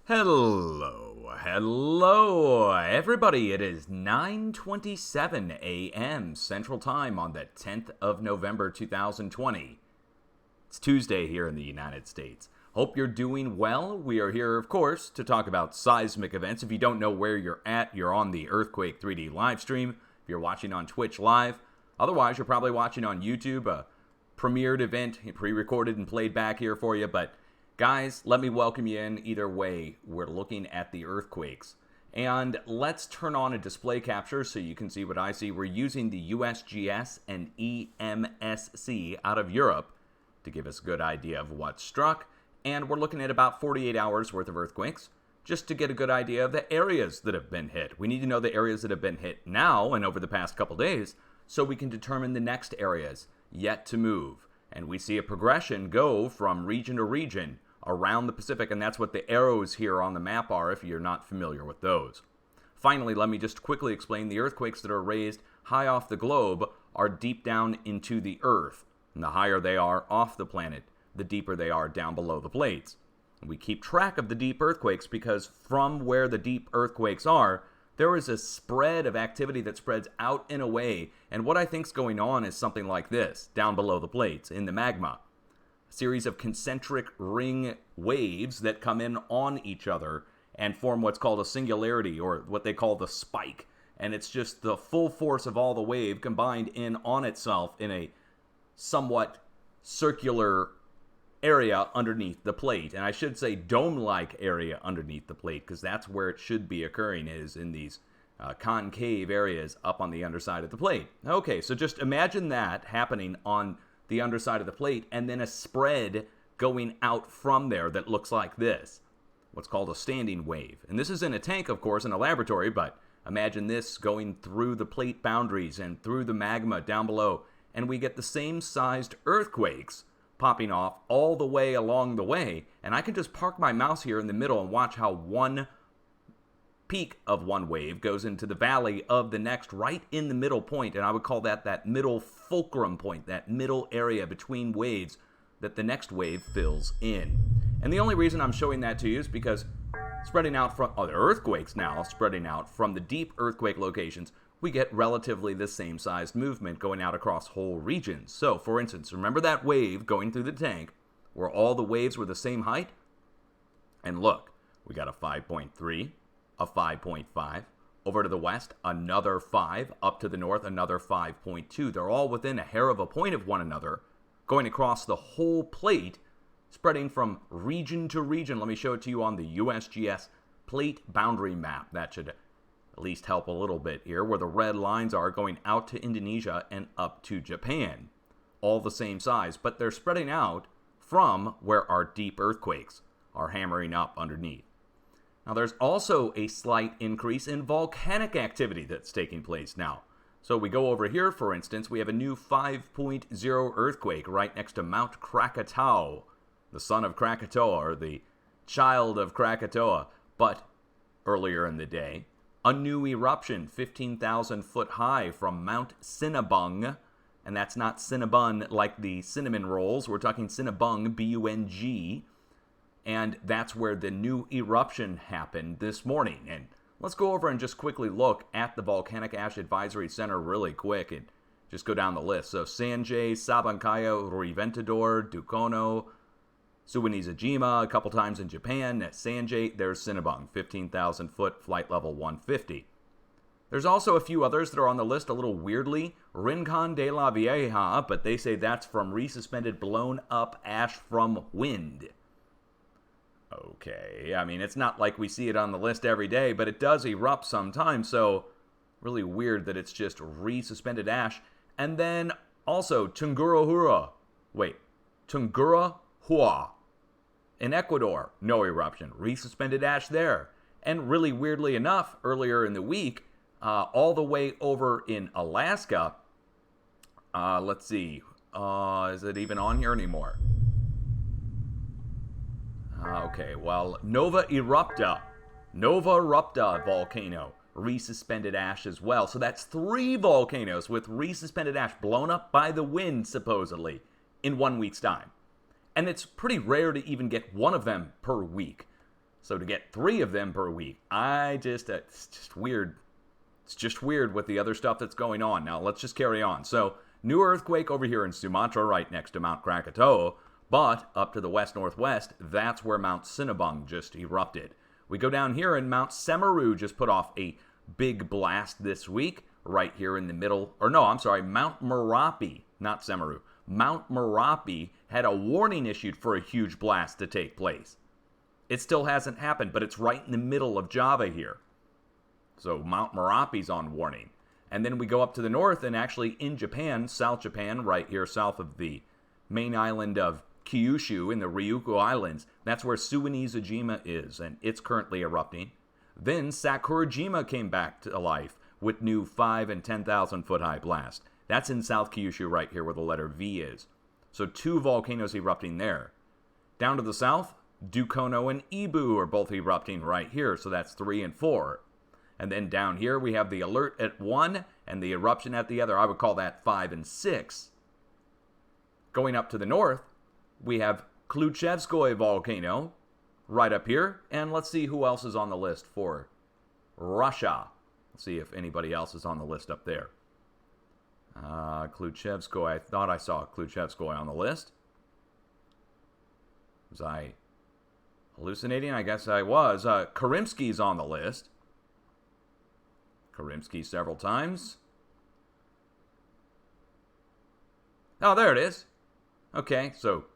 Hello, everybody. It is 9:27 a.m. Central Time on the 10th of November, 2020. It's Tuesday here in the United States. Hope you're doing well. We are here, of course, to talk about seismic events. If you don't know where you're at, you're on the Earthquake 3D live stream. If you're watching on Twitch Live, otherwise you're probably watching on YouTube, a premiered event, pre-recorded and played back here for you, but guys, let me welcome you in. Either way, we're looking at the earthquakes. And let's turn on a display capture so you can see what I see. We're using the USGS and EMSC out of Europe to give us a good idea of what struck. And we're looking at about 48 hours worth of earthquakes just to get a good idea of the areas that have been hit. We need to know the areas that have been hit now and over the past couple days so we can determine the next areas yet to move. And we see a progression go from region to region around the Pacific, and that's what the arrows here on the map are if you're not familiar with those. Finally, let me just quickly explain the earthquakes that are raised high off the globe are deep down into the Earth. And the higher they are off the planet, the deeper they are down below the plates. And we keep track of the deep earthquakes because from where the deep earthquakes are, there is a spread of activity that spreads out and away. And what I think's going on is something like this, down below the plates, in the magma. A series of concentric ring waves that come in on each other and form what's called a singularity, or what they call the spike. And it's just the full force of all the wave combined in on itself in a somewhat circular area underneath the plate. And I should say dome-like area underneath the plate, because that's where it should be occurring, is in these concave areas up on the underside of the plate. Okay, so just imagine that happening on the underside of the plate, and then a spread going out from there that looks like this, what's called a standing wave. And this is in a tank, of course, in a laboratory, but imagine this going through the plate boundaries and through the magma down below, and we get the same sized earthquakes popping off all the way along the way. And I can just park my mouse here in the middle and watch how one peak of one wave goes into the valley of the next, right in the middle point. And I would call that middle fulcrum point, that middle area between waves that the next wave fills in. And the only reason I'm showing that to you is because spreading out from the earthquakes now, spreading out from the deep earthquake locations, we get relatively the same sized movement going out across whole regions. So, for instance, remember that wave going through the tank where all the waves were the same height? And look, we got a 5.3, a 5.5, over to the west, another 5, up to the north, another 5.2. They're all within a hair of a point of one another, going across the whole plate, spreading from region to region. Let me show it to you on the USGS plate boundary map. That should at least help a little bit here, where the red lines are going out to Indonesia and up to Japan. All the same size, but they're spreading out from where our deep earthquakes are hammering up underneath. Now, there's also a slight increase in volcanic activity that's taking place now. So we go over here, for instance, we have a new 5.0 earthquake right next to Mount Krakatoa, the son of Krakatoa, or the child of Krakatoa. But earlier in the day, a new eruption, 15,000 foot high from Mount Sinabung. And that's not Cinnabon like the cinnamon rolls. We're talking Sinabung, B-U-N-G. And that's where the new eruption happened this morning. And let's go over and just quickly look at the Volcanic Ash Advisory Center really quick and just go down the list. So Sanjay, Sabankaya, Riventador, Dukono, Suwanizajima, a couple times in Japan. At Sanjay, there's Sinabung, 15,000 foot, flight level 150. There's also a few others that are on the list a little weirdly. Rincon de la Vieja, but they say that's from resuspended blown up ash from wind. Okay, I mean, it's not like we see it on the list every day, but it does erupt sometimes, so really weird that it's just resuspended ash. And then also Tungurahua. In Ecuador, no eruption, resuspended ash there. And really weirdly enough, earlier in the week, all the way over in Alaska, let's see, is it even on here anymore? Okay, well, Nova Erupta volcano, resuspended ash as well. So that's 3 volcanoes with resuspended ash blown up by the wind, supposedly, in 1 week's time. And it's pretty rare to even get one of them per week. So to get 3 of them per week, it's just weird. It's just weird with the other stuff that's going on. Now, let's just carry on. So, new earthquake over here in Sumatra, right next to Mount Krakatoa, but up to the west-northwest, that's where Mount Sinabung just erupted. We go down here, and Mount Semeru just put off a big blast this week, right here in the middle. Or no, I'm sorry, Mount Merapi, not Semeru. Mount Merapi had a warning issued for a huge blast to take place. It still hasn't happened, but it's right in the middle of Java here. So Mount Merapi's on warning. And then we go up to the north, and actually in Japan, South Japan, right here south of the main island of Kyushu in the Ryukyu Islands, that's where Suwanizajima is, and it's currently erupting. Then Sakurajima came back to life with new 5 and 10,000 foot high blast. That's in South Kyushu right here where the letter V is. So 2 volcanoes erupting there. Down to the south, Dukono and Ibu are both erupting right here, so that's 3 and 4. And then down here we have the alert at 1 and the eruption at the other. I would call that 5 and 6. Going up to the north, we have Kluchevskoye volcano right up here. And let's see who else is on the list for Russia. Let's see if anybody else is on the list up there. Kluchevskoye. I thought I saw Kluchevskoye on the list. Was I hallucinating? I guess I was. Karimsky's on the list. Karimsky several times. Oh, there it is. Okay, so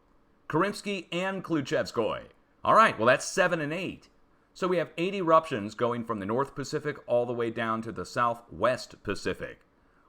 Karimsky and Kluchevskoye. All right, well, that's 7 and 8. So we have 8 eruptions going from the North Pacific all the way down to the Southwest Pacific.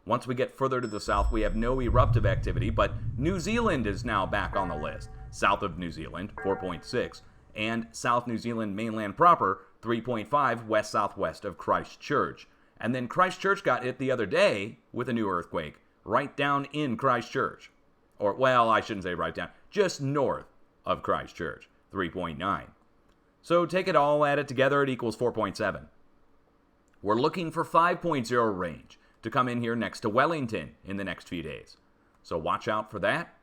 Once we get further to the south, we have no eruptive activity, but New Zealand is now back on the list. South of New Zealand, 4.6, and South New Zealand mainland proper, 3.5 west-southwest of Christchurch. And then Christchurch got hit the other day with a new earthquake, right down in Christchurch. Or, well, I shouldn't say right down, just north of Christchurch, 3.9. So take it all, add it together, it equals 4.7. We're looking for 5.0 range to come in here next to Wellington in the next few days. So watch out for that.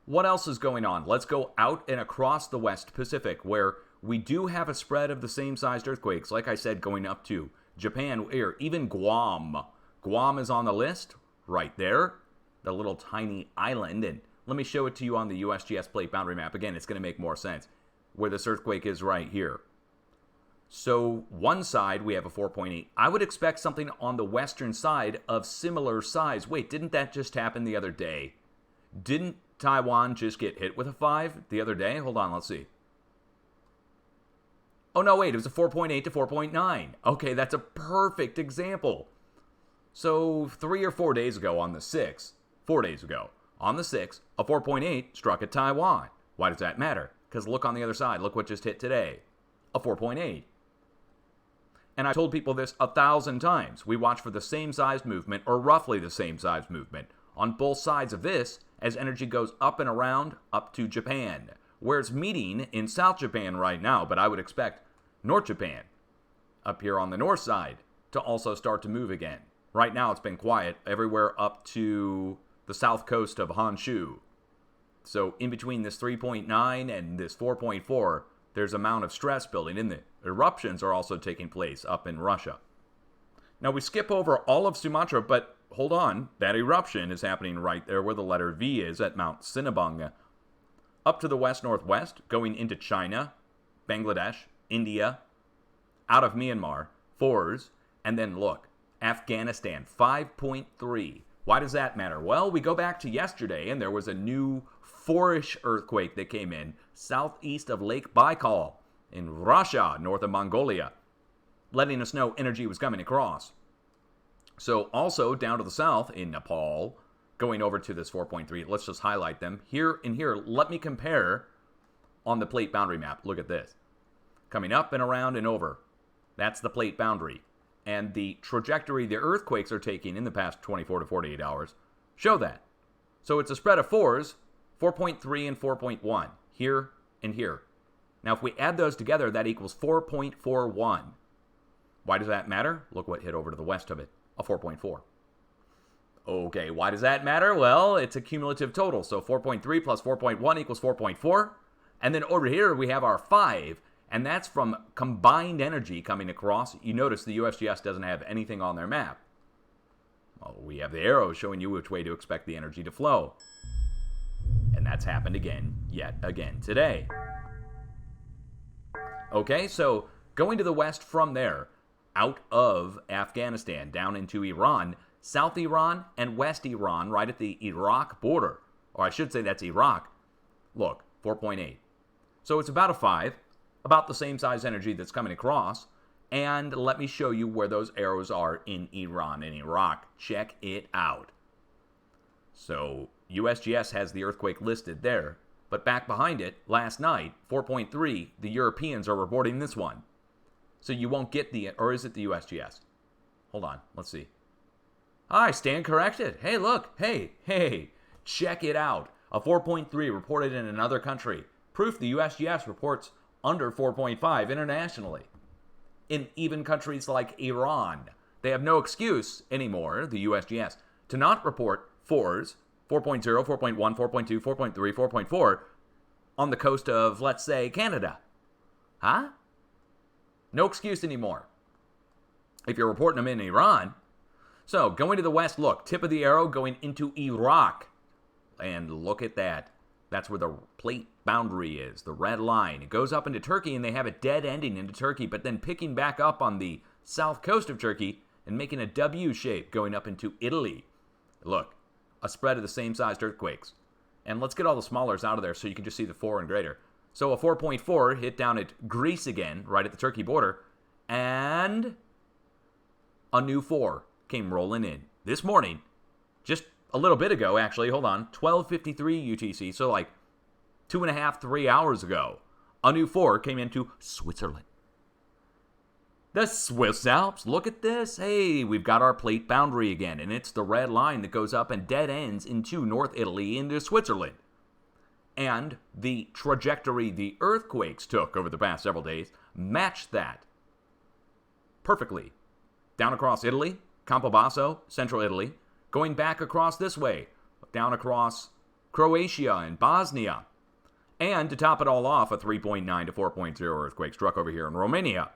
What else is going on? Let's go out and across the West Pacific, where we do have a spread of the same-sized earthquakes, like I said, going up to Japan, or even Guam. Guam is on the list, right there, the little tiny island. And let me show it to you on the USGS plate boundary map. Again, it's going to make more sense, where this earthquake is right here. So one side, we have a 4.8. I would expect something on the western side of similar size. Wait, didn't that just happen the other day? Didn't Taiwan just get hit with a 5 the other day? Hold on, let's see. Oh, no, wait, it was a 4.8 to 4.9. Okay, that's a perfect example. So 3 or 4 days ago on the 6th, 4 days ago, on the 6th, a 4.8 struck at Taiwan. Why does that matter? Because look on the other side. Look what just hit today. A 4.8. And I told people this 1,000 times. We watch for the same size movement, or roughly the same size movement, on both sides of this as energy goes up and around up to Japan, where it's meeting in South Japan right now, but I would expect North Japan up here on the north side to also start to move again. Right now it's been quiet everywhere up to the south coast of Honshu. So in between this 3.9 and this 4.4, there's amount of stress building, and the eruptions are also taking place up in Russia. Now we skip over all of Sumatra, but hold on, that eruption is happening right there where the letter V is at Mount Sinabung. Up to the west-northwest, going into China, Bangladesh, India, out of Myanmar, 4s, and then look, Afghanistan, 5.3. Why does that matter? Well, we go back to yesterday, and there was a new 4-ish earthquake that came in southeast of Lake Baikal in Russia, north of Mongolia, letting us know energy was coming across. So also down to the south in Nepal, going over to this 4.3, let's just highlight them. Here and here, let me compare on the plate boundary map. Look at this. Coming up and around and over. That's the plate boundary. And the trajectory the earthquakes are taking in the past 24 to 48 hours show that. So it's a spread of 4s, 4.3 and 4.1, here and here. Now if we add those together, that equals 4.41. Why does that matter? Look what hit over to the west of it, a 4.4. Okay, why does that matter? Well, it's a cumulative total. So 4.3 plus 4.1 equals 4.4. And then over here we have our 5. And that's from combined energy coming across. You notice the USGS doesn't have anything on their map. Well, we have the arrows showing you which way to expect the energy to flow. And that's happened yet again today. Okay, so going to the west from there, out of Afghanistan, down into Iran, South Iran and West Iran, right at the Iraq border. Or I should say that's Iraq. Look, 4.8. So it's about a 5, about the same size energy that's coming across. And let me show you where those arrows are in Iran and Iraq. Check it out. So USGS has the earthquake listed there. But back behind it, last night, 4.3, the Europeans are reporting this one. So you won't get or is it the USGS? Hold on, let's see. I stand corrected. Hey, look, hey, check it out. A 4.3 reported in another country. Proof the USGS reports under 4.5 internationally. In even countries like Iran, they have no excuse anymore, the USGS, to not report 4s, 4.0, 4.1, 4.2, 4.3, 4.4 on the coast of, let's say, Canada. Huh? No excuse anymore. If you're reporting them in Iran. So, going to the west, look, tip of the arrow going into Iraq. And look at that. That's where the plate boundary is, the red line. It goes up into Turkey, and they have a dead ending into Turkey, but then picking back up on the south coast of Turkey and making a W shape going up into Italy. Look, a spread of the same-sized earthquakes. And let's get all the smallers out of there so you can just see the 4 and greater. So a 4.4 hit down at Greece again, right at the Turkey border, and a new 4 came rolling in this morning, just a little bit ago, actually. Hold on, 12:53 UTC, so like 2.5, 3 hours ago. A new 4 came into Switzerland. The Swiss Alps, look at this. Hey, we've got our plate boundary again, and it's the red line that goes up and dead ends into North Italy, into Switzerland. And the trajectory the earthquakes took over the past several days matched that perfectly. Down across Italy, Campobasso, central Italy, going back across this way, down across Croatia and Bosnia. And to top it all off, a 3.9 to 4.0 earthquake struck over here in Romania.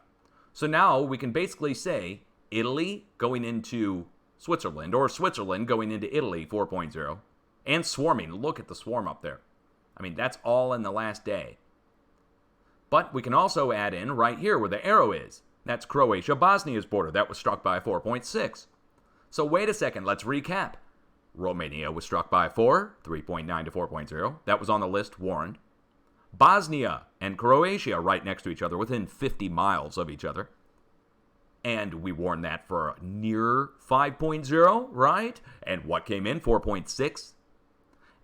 So now we can basically say Italy going into Switzerland, or Switzerland going into Italy, 4.0, and swarming. Look at the swarm up there. I mean, that's all in the last day. But we can also add in right here where the arrow is. That's Croatia-Bosnia's border. That was struck by 4.6. So wait a second, let's recap. Romania was struck by 4, 3.9 to 4.0. That was on the list, warned. Bosnia and Croatia right next to each other, within 50 miles of each other. And we warned that for near 5.0, right? And what came in? 4.6.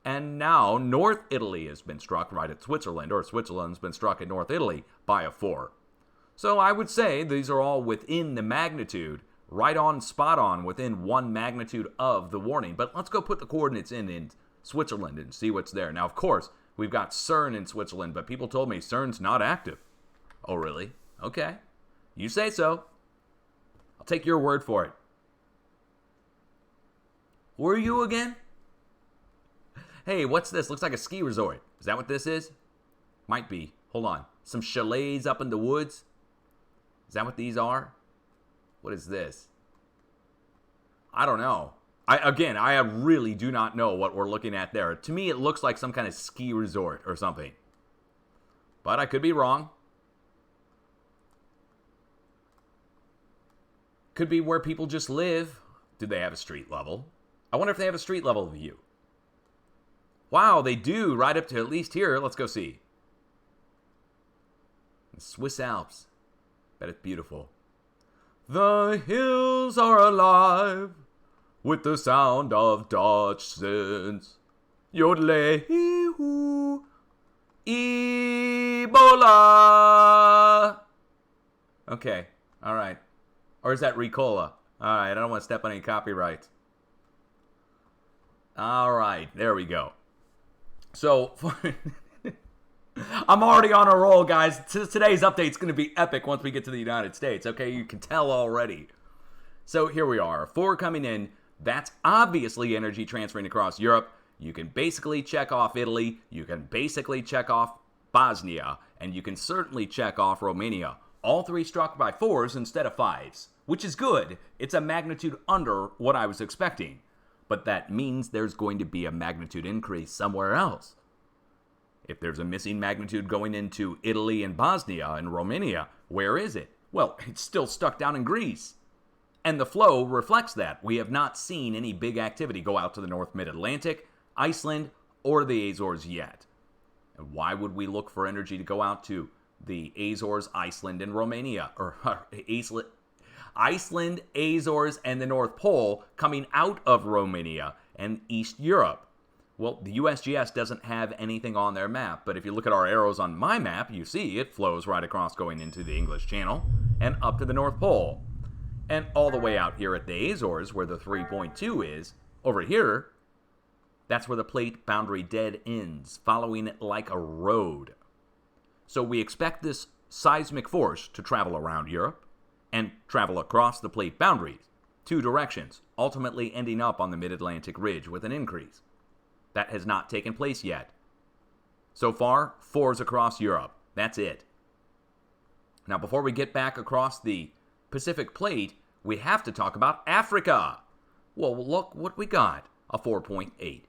And now North Italy has been struck right at Switzerland, or Switzerland's been struck at North Italy by a 4. So I would say these are all within the magnitude, right on, spot on, within 1 magnitude of the warning. But let's go put the coordinates in Switzerland and see what's there. Now, of course, we've got CERN in Switzerland, but people told me CERN's not active. Oh, really? Okay. You say so. I'll take your word for it. Who are you again? Hey, what's this? Looks like a ski resort. Is that what this is? Might be. Hold on. Some chalets up in the woods? Is that what these are? What is this? I don't know. I really do not know what we're looking at there. To me, it looks like some kind of ski resort or something. But I could be wrong. Could be where people just live. Do they have a street level? I wonder if they have a street level view. Wow, they do, right up to at least here. Let's go see. The Swiss Alps. Bet it's beautiful. The hills are alive with the sound of Dutch synths. Yodelay-hoo, Ebola. Okay, all right. Or is that Ricola? All right, I don't want to step on any copyrights. All right, there we go. So, I'm already on a roll, guys. Today's update's going to be epic once we get to the United States, okay? You can tell already. So here we are, 4 coming in. That's obviously energy transferring across Europe. You can basically check off Italy. You can basically check off Bosnia. and you can certainly check off Romania. All three struck by 4s instead of 5s, which is good. It's a magnitude under what I was expecting. But that means there's going to be a magnitude increase somewhere else. If there's a missing magnitude going into Italy and Bosnia and Romania, where is it? Well, it's still stuck down in Greece. And the flow reflects that. We have not seen any big activity go out to the North Mid-Atlantic, Iceland, or the Azores yet. And why would we look for energy to go out to the Azores, Iceland, and Romania? Or Iceland, Azores, and the North Pole coming out of Romania and East Europe. Well, the USGS doesn't have anything on their map, but if you look at our arrows on my map, you see it flows right across going into the English Channel and up to the North Pole. And all the way out here at the Azores, where the 3.2 is, over here, that's where the plate boundary dead ends, following it like a road. So we expect this seismic force to travel around Europe and travel across the plate boundaries, 2 directions, ultimately ending up on the Mid-Atlantic Ridge with an increase. That has not taken place yet. So far, 4s across Europe. That's it. Now, before we get back across the Pacific Plate, we have to talk about Africa. Well, look what we got, a 4.8.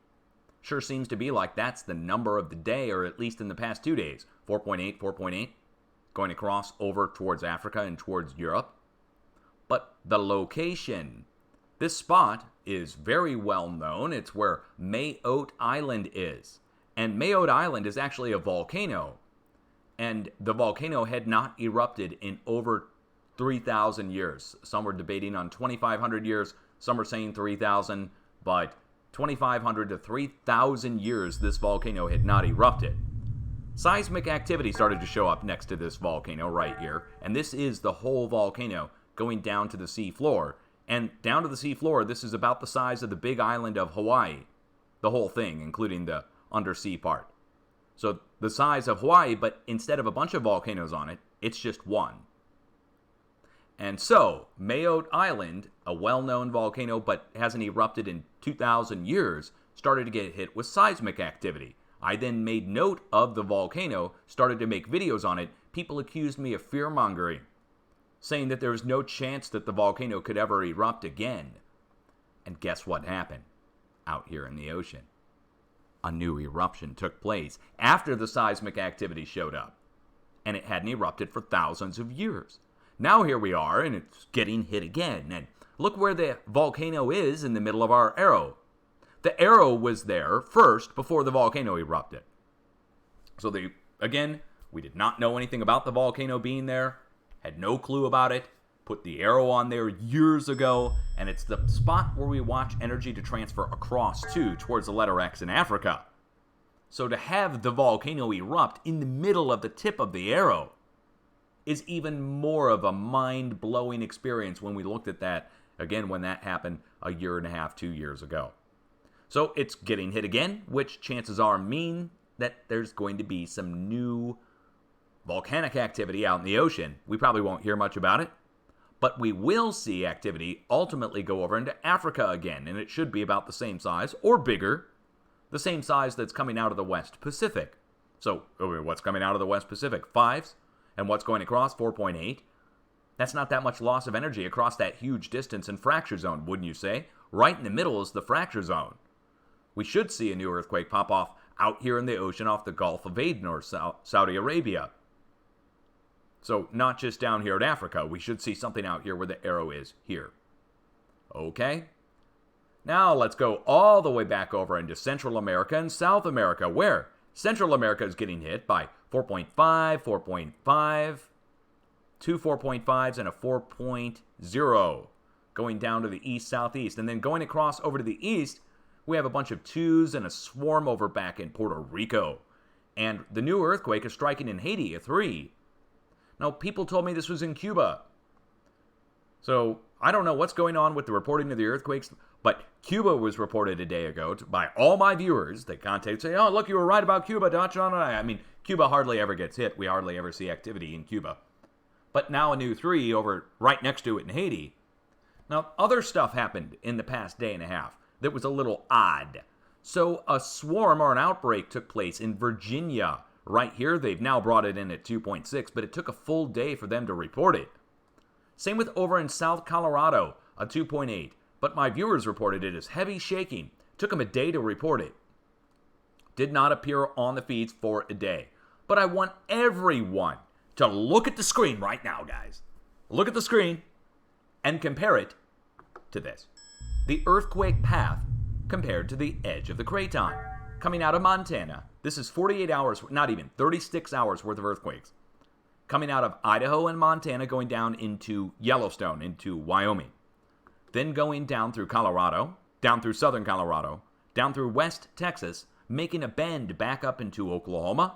Sure seems to be like that's the number of the day, or at least in the past 2 days. 4.8, 4.8, going across over towards Africa and towards Europe. But the location, this spot is very well known. It's where Mayotte Island is. And Mayotte Island is actually a volcano. And the volcano had not erupted in over 3,000 years. Some were debating on 2,500 years. Some are saying 3,000. But 2,500 to 3,000 years this volcano had not erupted. Seismic activity started to show up next to this volcano right here. And this is the whole volcano going down to the sea floor. And down to the sea floor, this is about the size of the big island of Hawaii. The whole thing, including the undersea part. So the size of Hawaii, but instead of a bunch of volcanoes on it, it's just one. And so, Mayotte Island, a well-known volcano but hasn't erupted in 2,000 years, started to get hit with seismic activity. I then made note of the volcano, started to make videos on it. People accused me of fear-mongering, saying that there was no chance that the volcano could ever erupt again. And guess what happened out here in the ocean? A new eruption took place after the seismic activity showed up, and it hadn't erupted for thousands of years. Now here we are, and it's getting hit again. And look where the volcano is in the middle of our arrow. The arrow was there first before the volcano erupted. So again, we did not know anything about the volcano being there. Had no clue about it, put the arrow on there years ago, and it's the spot where we watch energy to transfer across to, towards the letter X in Africa. So to have the volcano erupt in the middle of the tip of the arrow is even more of a mind-blowing experience when we looked at that, again, when that happened a year and a half, 2 years ago. So it's getting hit again, which chances are mean that there's going to be some new volcanic activity out in the ocean. We probably won't hear much about it, but we will see activity ultimately go over into Africa again, and it should be about the same size, or bigger, the same size that's coming out of the West Pacific. So, what's coming out of the West Pacific? 5s, and what's going across? 4.8. That's not that much loss of energy across that huge distance and fracture zone, wouldn't you say? Right in the middle is the fracture zone. We should see a new earthquake pop off out here in the ocean off the Gulf of Aden or Saudi Arabia. So not just down here in Africa, we should see something out here where the arrow is here. Okay? Now let's go all the way back over into Central America and South America, where Central America is getting hit by 4.5, 4.5, 2 4.5s, and a 4.0, going down to the east-southeast. And then going across over to the east, we have a bunch of 2s and a swarm over back in Puerto Rico. And the new earthquake is striking in Haiti, a 3. Now, people told me this was in Cuba. So, I don't know what's going on with the reporting of the earthquakes, but Cuba was reported a day ago by all my viewers. They contacted, say, oh, look, you were right about Cuba, John and I. I mean, Cuba hardly ever gets hit. We hardly ever see activity in Cuba. But now a new 3 over right next to it in Haiti. Now, other stuff happened in the past day and a half that was a little odd. So, a swarm or an outbreak took place in Virginia, Right here, they've now brought it in at 2.6, but it took a full day for them to report it. Same with over in South Colorado, a 2.8. But my viewers reported it as heavy shaking. Took them a day to report it. Did not appear on the feeds for a day. But I want everyone to look at the screen right now, guys. Look at the screen and compare it to this. The earthquake path compared to the edge of the craton. Coming out of Montana. This is 48 hours, not even, 36 hours worth of earthquakes. Coming out of Idaho and Montana, going down into Yellowstone, into Wyoming. Then going down through Colorado, down through southern Colorado, down through West Texas, making a bend back up into Oklahoma,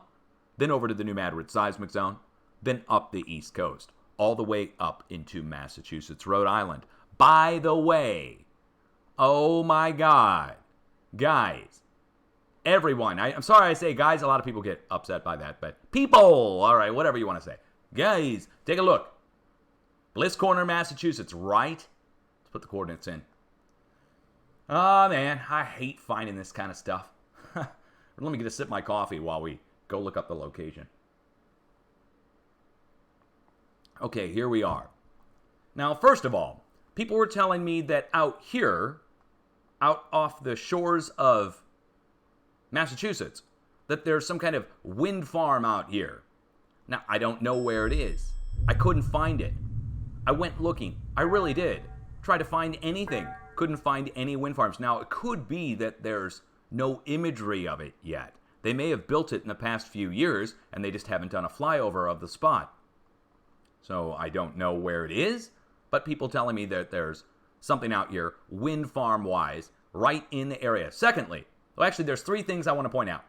then over to the New Madrid seismic zone, then up the East Coast, all the way up into Massachusetts, Rhode Island. By the way, oh my God, guys, everyone, I'm sorry I say guys, a lot of people get upset by that, but people, all right, whatever you want to say. Guys, take a look. Bliss Corner, Massachusetts, right? Let's put the coordinates in. Oh, man, I hate finding this kind of stuff. Let me get a sip of my coffee while we go look up the location. Okay, here we are. Now, first of all, people were telling me that out here, out off the shores of Massachusetts, that there's some kind of wind farm out here. Now, I don't know where it is. I couldn't find it. I went looking. I really did. Tried to find anything. Couldn't find any wind farms. Now, it could be that there's no imagery of it yet. They may have built it in the past few years, and they just haven't done a flyover of the spot. So I don't know where it is, but people telling me that there's something out here, wind farm-wise, right in the area. Secondly, well, actually, there's three things I want to point out.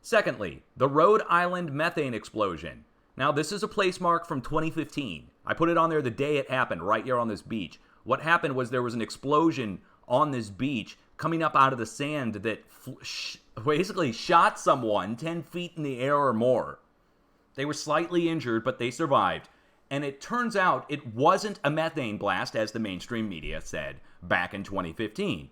Secondly, the Rhode Island methane explosion. Now, this is a place mark from 2015. I put it on there the day it happened, right here on this beach. What happened was there was an explosion on this beach coming up out of the sand that basically shot someone 10 feet in the air or more. They were slightly injured, but they survived. And it turns out it wasn't a methane blast, as the mainstream media said back in 2015.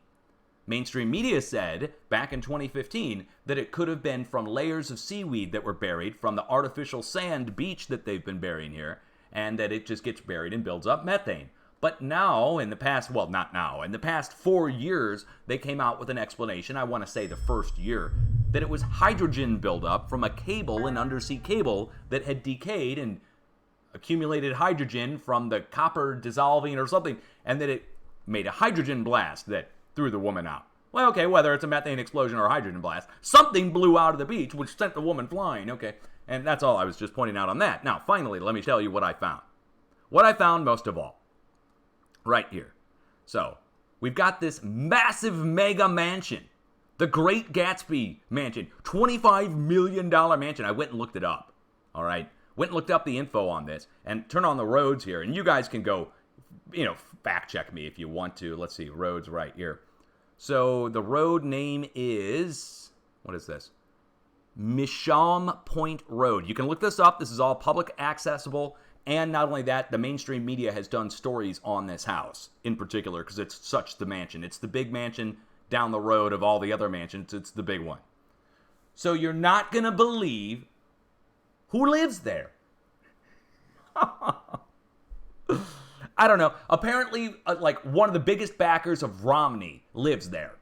Mainstream media said back in 2015 that it could have been from layers of seaweed that were buried from the artificial sand beach that they've been burying here, and that it just gets buried and builds up methane. But now, in the past, well, not now, in the past 4 years, they came out with an explanation, I want to say the first year, that it was hydrogen buildup from a cable, an undersea cable, that had decayed and accumulated hydrogen from the copper dissolving or something, and that it made a hydrogen blast that threw the woman out. Well, okay, whether it's a methane explosion or a hydrogen blast, something blew out of the beach, which sent the woman flying, okay? And that's all I was just pointing out on that. Now, finally, let me tell you what I found. What I found most of all, right here. So, we've got this massive mega mansion, the Great Gatsby mansion, $25 million mansion. I went and looked it up, all right? Went and looked up the info on this, and turn on the roads here, and you guys can go, fact check me if you want to. Let's see, roads right here. So the road name is, what is this? Misham Point Road. You can look this up. This is all public accessible. And not only that, the mainstream media has done stories on this house in particular because it's such the mansion. It's the big mansion down the road of all the other mansions. It's the big one. So you're not going to believe who lives there. I don't know. Apparently, one of the biggest backers of Romney lives there.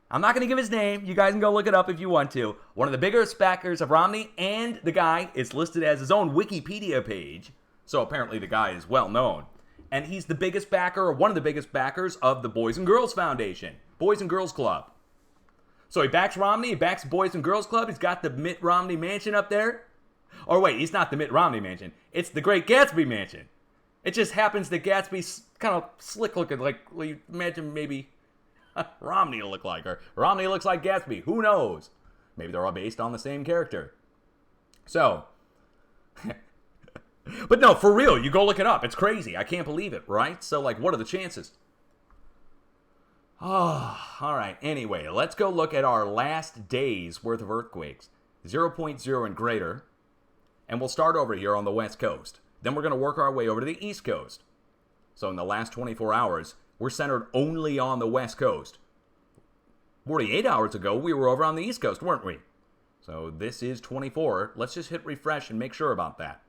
I'm not going to give his name. You guys can go look it up if you want to. One of the biggest backers of Romney, and the guy is listed as his own Wikipedia page. So apparently the guy is well known. And he's the biggest backer, or one of the biggest backers of the Boys and Girls Foundation. Boys and Girls Club. So he backs Romney, he backs Boys and Girls Club. He's got the Mitt Romney mansion up there. Or wait, he's not the Mitt Romney mansion. It's the Great Gatsby mansion. It just happens that Gatsby's kind of slick looking, like you imagine maybe Romney will look like, or Romney looks like Gatsby. Who knows? Maybe they're all based on the same character. So, but no, for real, you go look it up. It's crazy. I can't believe it, right? So, what are the chances? Oh, all right. Anyway, let's go look at our last day's worth of earthquakes. 0.0 and greater. And we'll start over here on the West Coast. Then we're going to work our way over to the East Coast. So in the last 24 hours, we're centered only on the West Coast. 48 hours ago, we were over on the East Coast, weren't we? So this is 24. Let's just hit refresh and make sure about that.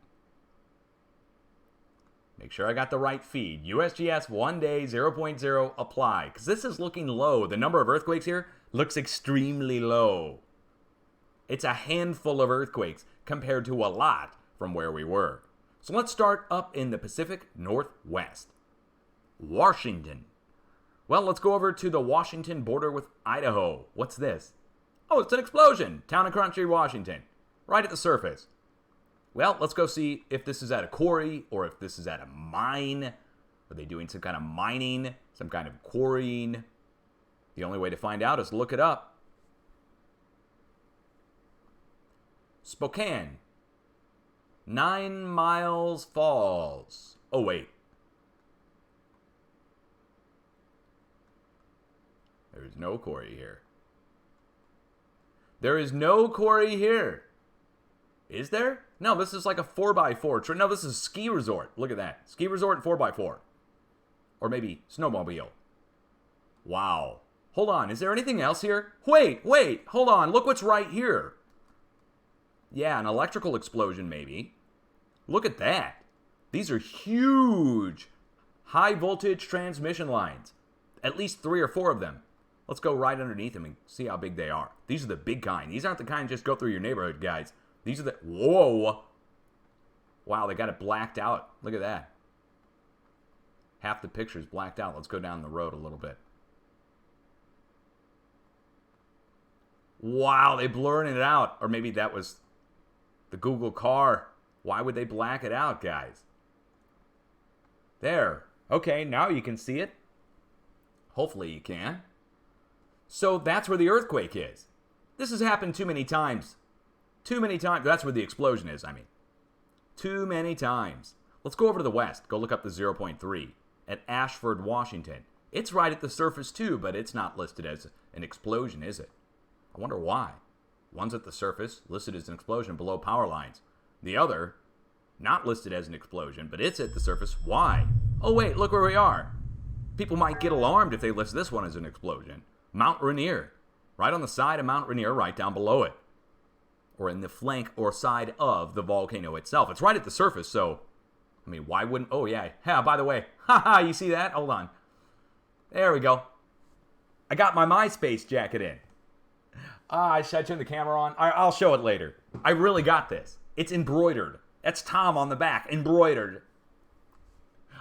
Make sure I got the right feed. USGS 1 day 0.0 apply. Because this is looking low. The number of earthquakes here looks extremely low. It's a handful of earthquakes compared to a lot from where we were. So let's start up in the Pacific Northwest. Washington. Well, let's go over to the Washington border with Idaho. What's this? Oh, it's an explosion. Town of Crunchy, Washington. Right at the surface. Well, let's go see if this is at a quarry or if this is at a mine. Are they doing some kind of mining, some kind of quarrying? The only way to find out is to look it up. Spokane. 9 Miles Falls. Oh, wait. There's no quarry here. There is no quarry here. Is there? No, this is like a 4x4. No, this is a ski resort. Look at that. Ski resort and 4x4. Or maybe snowmobile. Wow. Hold on. Is there anything else here? Wait. Hold on. Look what's right here. Yeah, an electrical explosion maybe. Look at that. These are huge high voltage transmission lines. At least 3 or 4 of them. Let's go right underneath them and see how big they are. These are the big kind. These aren't the kind that just go through your neighborhood, guys. These are the... Whoa. Wow, they got it blacked out. Look at that. Half the picture's blacked out. Let's go down the road a little bit. Wow, they blurring it out. Or maybe that was the Google car. Why would they black it out, guys? There. Okay, now you can see it. Hopefully you can. So that's where the earthquake is. This has happened too many times. Too many times. That's where the explosion is, I mean. Too many times. Let's go over to the west. Go look up the 0.3 at Ashford, Washington. It's right at the surface too, but it's not listed as an explosion, is it? I wonder why. One's at the surface, listed as an explosion below power lines. The other, not listed as an explosion, but it's at the surface. Why? Oh wait, look where we are. People might get alarmed if they list this one as an explosion. Mount Rainier. Right on the side of Mount Rainier, right down below it. Or in the flank or side of the volcano itself. It's right at the surface, so... I mean, why wouldn't... Oh, yeah. By the way. Haha, you see that? Hold on. There we go. I got my MySpace jacket in. Should I turn the camera on? I'll show it later. I really got this. It's embroidered. That's Tom on the back. Embroidered.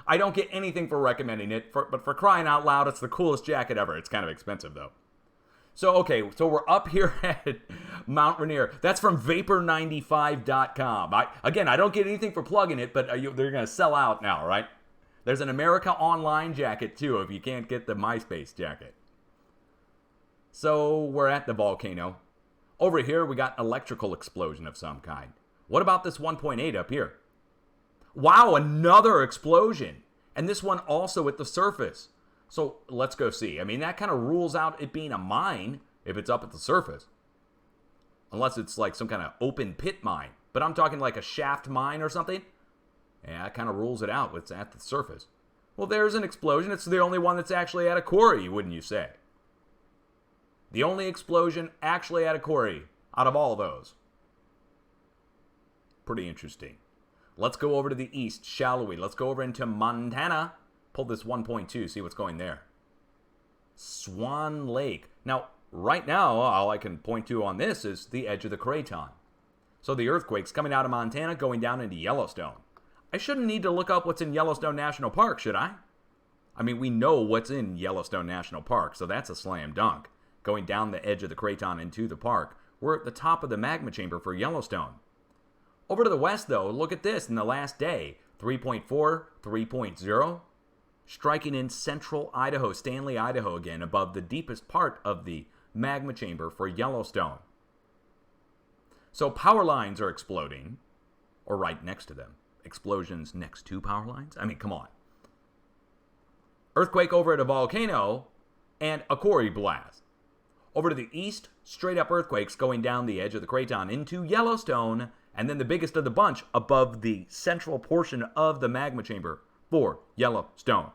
I don't get anything for recommending it, but for crying out loud, it's the coolest jacket ever. It's kind of expensive, though. So, okay, so we're up here at Mount Rainier. That's from Vapor95.com. I don't get anything for plugging it, but they're going to sell out now, right? There's an America Online jacket, too, if you can't get the MySpace jacket. So, we're at the volcano. Over here, we got electrical explosion of some kind. What about this 1.8 up here? Wow, another explosion. And this one also at the surface. So let's go see. I mean, that kind of rules out it being a mine if it's up at the surface. Unless it's like some kind of open pit mine. But I'm talking like a shaft mine or something. Yeah, that kind of rules it out. It's at the surface. Well, there's an explosion. It's the only one that's actually at a quarry, wouldn't you say? The only explosion actually at a quarry out of all those. Pretty interesting. Let's go over to the east, shall we? Let's go over into Montana. Pull this 1.2, see what's going there. Swan Lake. Now, right now, all I can point to on this is the edge of the Craton. So the earthquake's coming out of Montana, going down into Yellowstone. I shouldn't need to look up what's in Yellowstone National Park, should I? I mean, we know what's in Yellowstone National Park, so that's a slam dunk. Going down the edge of the Craton into the park. We're at the top of the magma chamber for Yellowstone. Over to the west, though, look at this in the last day. 3.4, 3.0. Striking in central Idaho, Stanley, Idaho again, above the deepest part of the magma chamber for Yellowstone. So power lines are exploding, or right next to them. Explosions next to power lines? I mean, come on. Earthquake over at a volcano, and a quarry blast. Over to the east, straight up earthquakes going down the edge of the Craton into Yellowstone, and then the biggest of the bunch above the central portion of the magma chamber for Yellowstone.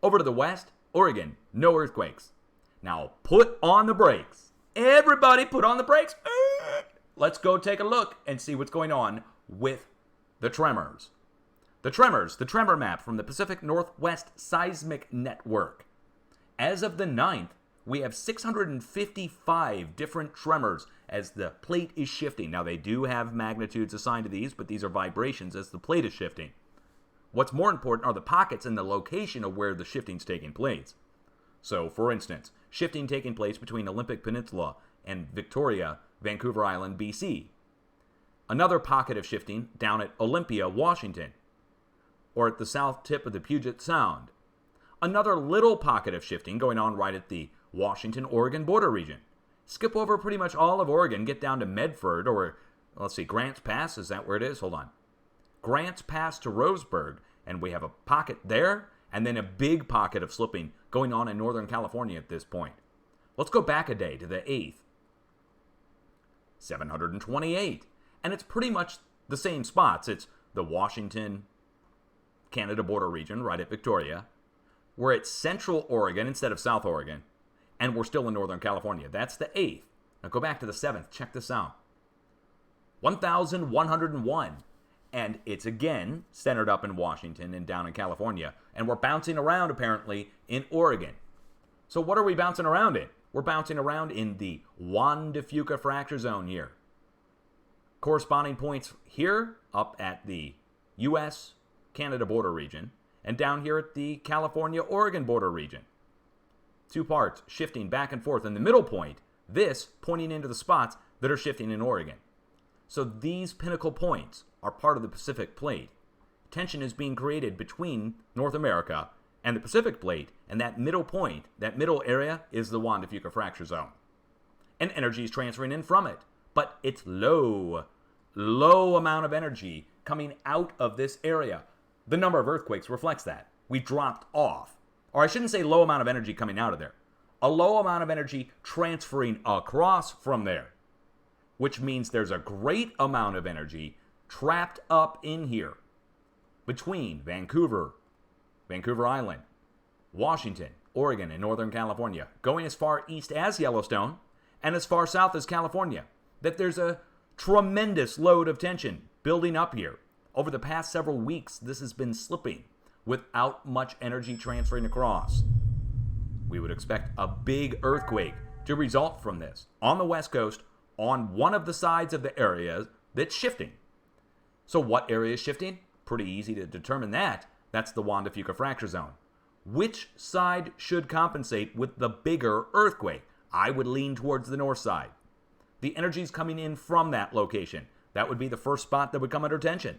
Over to the west, Oregon, no earthquakes. Now put on the brakes. Everybody put on the brakes. Let's go take a look and see what's going on with the tremors. The tremor map from the Pacific Northwest Seismic Network. As of the 9th, we have 655 different tremors as the plate is shifting. Now, they do have magnitudes assigned to these, but these are vibrations as the plate is shifting. What's more important are the pockets and the location of where the shifting's taking place. So, for instance, shifting taking place between Olympic Peninsula and Victoria, Vancouver Island, BC. Another pocket of shifting down at Olympia, Washington, or at the south tip of the Puget Sound. Another little pocket of shifting going on right at the Washington-Oregon border region. Skip over pretty much all of Oregon, get down to Medford, or, let's see, Grants Pass, is that where it is? Hold on. Grants Pass to Roseburg, and we have a pocket there, and then a big pocket of slipping going on in Northern California at this point. Let's go back a day to the 8th. 728. And it's pretty much the same spots. It's the Washington-Canada border region right at Victoria. We're at Central Oregon instead of South Oregon. And we're still in Northern California. That's the 8th. Now go back to the 7th. Check this out. 1,101. And it's again centered up in Washington and down in California. And we're bouncing around, apparently, in Oregon. So what are we bouncing around in? We're bouncing around in the Juan de Fuca fracture zone here. Corresponding points here up at the U.S.-Canada border region. And down here at the California-Oregon border region. Two parts shifting back and forth. And the middle point, this pointing into the spots that are shifting in Oregon. So these pinnacle points are part of the Pacific Plate. Tension is being created between North America and the Pacific Plate, and that middle point, that middle area, is the Juan de Fuca fracture zone. And energy is transferring in from it. But it's low amount of energy coming out of this area. The number of earthquakes reflects that. We dropped off. Or I shouldn't say low amount of energy coming out of there. A low amount of energy transferring across from there. Which means there's a great amount of energy trapped up in here. Between Vancouver Island, Washington, Oregon, and Northern California. Going as far east as Yellowstone and as far south as California. That there's a tremendous load of tension building up here. Over the past several weeks, this has been slipping without much energy transferring across. We would expect a big earthquake to result from this on the West Coast on one of the sides of the area that's shifting. So what area is shifting? Pretty easy to determine that. That's the Juan de Fuca fracture zone. Which side should compensate with the bigger earthquake? I would lean towards the north side. The energy is coming in from that location. That would be the first spot that would come under tension.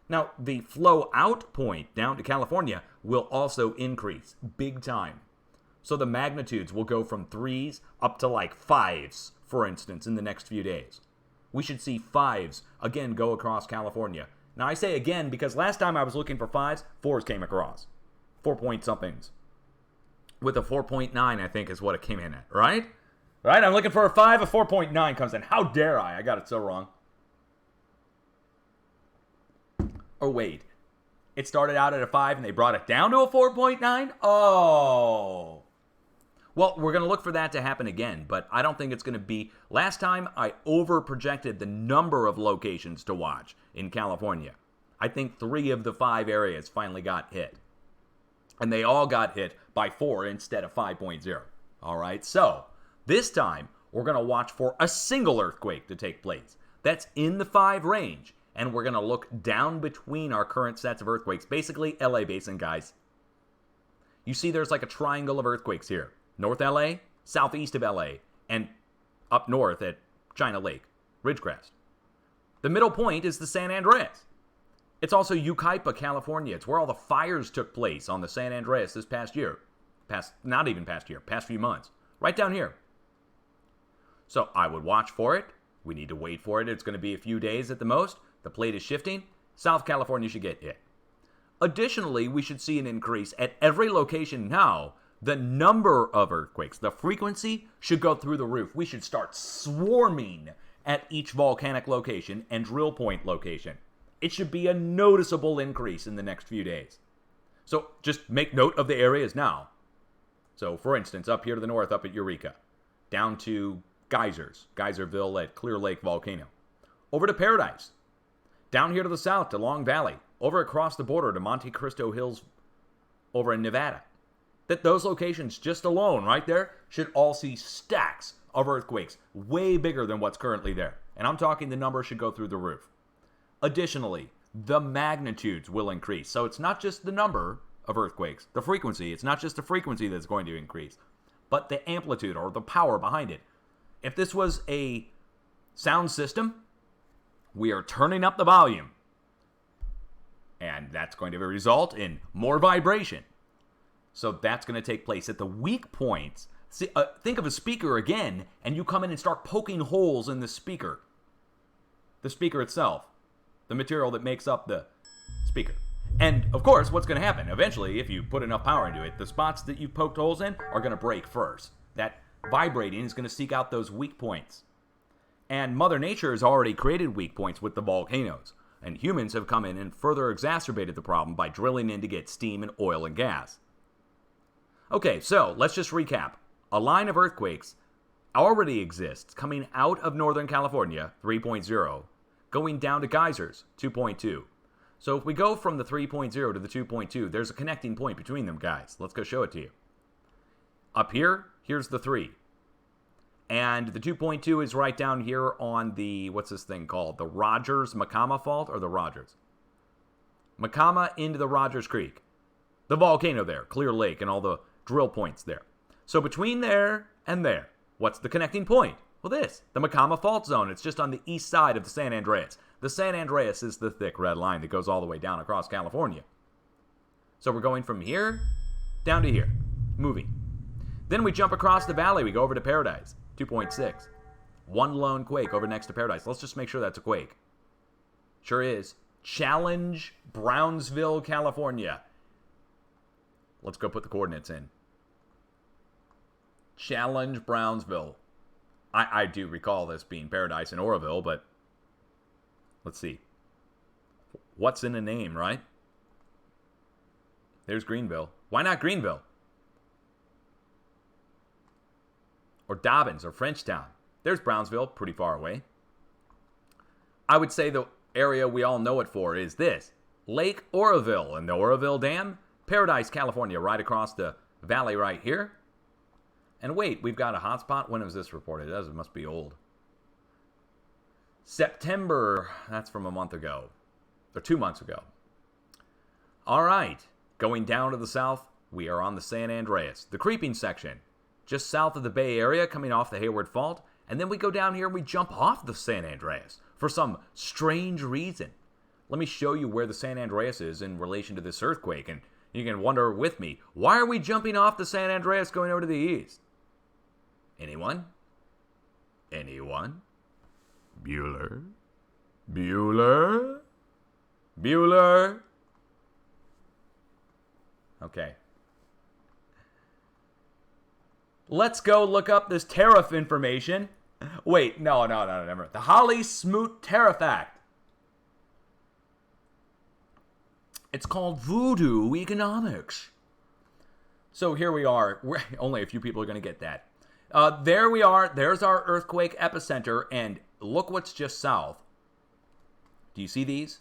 Now, the flow out point down to California will also increase big time. So the magnitudes will go from 3s up to like 5s, for instance, in the next few days. We should see 5s again go across California. Now, I say again because last time I was looking for 5s, 4s came across. 4-point-somethings. With a 4.9, I think, is what it came in at, right? Right? I'm looking for a 5, a 4.9 comes in. How dare I? I got it so wrong. Or wait, it started out at a 5 and they brought it down to a 4.9? Oh. Well, we're going to look for that to happen again, but I don't think it's going to be. Last time, I over-projected the number of locations to watch in California. I think 3 of the 5 areas finally got hit. And they all got hit by 4 instead of 5.0. All right, so this time, we're going to watch for a single earthquake to take place. That's in the 5 range. And we're going to look down between our current sets of earthquakes. Basically, LA Basin, guys. You see there's like a triangle of earthquakes here. North LA, southeast of LA, and up north at China Lake, Ridgecrest. The middle point is the San Andreas. It's also Yucaipa, California. It's where all the fires took place on the San Andreas this past year. Past few months. Right down here. So I would watch for it. We need to wait for it. It's going to be a few days at the most. The plate is shifting. South California should get hit. Additionally, we should see an increase at every location now. The number of earthquakes, the frequency should go through the roof. We should start swarming at each volcanic location and drill point location. It should be a noticeable increase in the next few days. So just make note of the areas now. So for instance, up here to the north, up at Eureka, down to Geysers, Geyserville at Clear Lake Volcano. Over to Paradise. Down here to the south to Long Valley. Over across the border to Monte Cristo Hills over in Nevada. That those locations just alone right there should all see stacks of earthquakes way bigger than what's currently there. And I'm talking the number should go through the roof. Additionally, the magnitudes will increase. So it's not just the number of earthquakes, the frequency. It's not just the frequency that's going to increase, but the amplitude or the power behind it. If this was a sound system, we are turning up the volume. And that's going to result in more vibration. So that's going to take place at the weak points. See, think of a speaker again, and you come in and start poking holes in the speaker. The speaker itself. The material that makes up the speaker. And, of course, what's going to happen? Eventually, if you put enough power into it, the spots that you've poked holes in are going to break first. That vibrating is going to seek out those weak points. And Mother Nature has already created weak points with the volcanoes. And humans have come in and further exacerbated the problem by drilling in to get steam and oil and gas. Okay, so let's just recap. A line of earthquakes already exists coming out of Northern California, 3.0, going down to geysers, 2.2. So if we go from the 3.0 to the 2.2, there's a connecting point between them, guys. Let's go show it to you. Up here, here's the 3. And the 2.2 is right down here on the, what's this thing called? The Rogers-Macama Fault, or the Rogers? Macama into the Rogers Creek. The volcano there, Clear Lake, and all the drill points there. So between there and there, what's the connecting point? Well, this, the Macama Fault Zone. It's just on the east side of the San Andreas. The San Andreas is the thick red line that goes all the way down across California. So we're going from here down to here, moving. Then we jump across the valley. We go over to Paradise, 2.6. One lone quake over next to Paradise. Let's just make sure that's a quake. Sure is. Challenge, Brownsville, California. Let's go put the coordinates in. Challenge, Brownsville. I do recall this being Paradise and Oroville, but let's see. What's in a name, right? There's Greenville. Why not Greenville? Or Dobbins or Frenchtown. There's Brownsville, pretty far away. I would say the area we all know it for is this. Lake Oroville and the Oroville Dam. Paradise, California, right across the valley right here. And wait, we've got a hotspot. When was this reported? It must be old. September. That's from a month ago. Or 2 months ago. All right. Going down to the south, we are on the San Andreas. The creeping section. Just south of the Bay Area, coming off the Hayward Fault. And then we go down here and we jump off the San Andreas for some strange reason. Let me show you where the San Andreas is in relation to this earthquake. And you can wonder with me, why are we jumping off the San Andreas going over to the east? Anyone? Anyone? Bueller? Bueller? Bueller? Okay. Let's go look up this tariff information. Wait, no, never. The Hawley-Smoot Tariff Act. It's called voodoo economics. So here we are. Only a few people are going to get that. There we are. There's our earthquake epicenter. And look what's just south. Do you see these?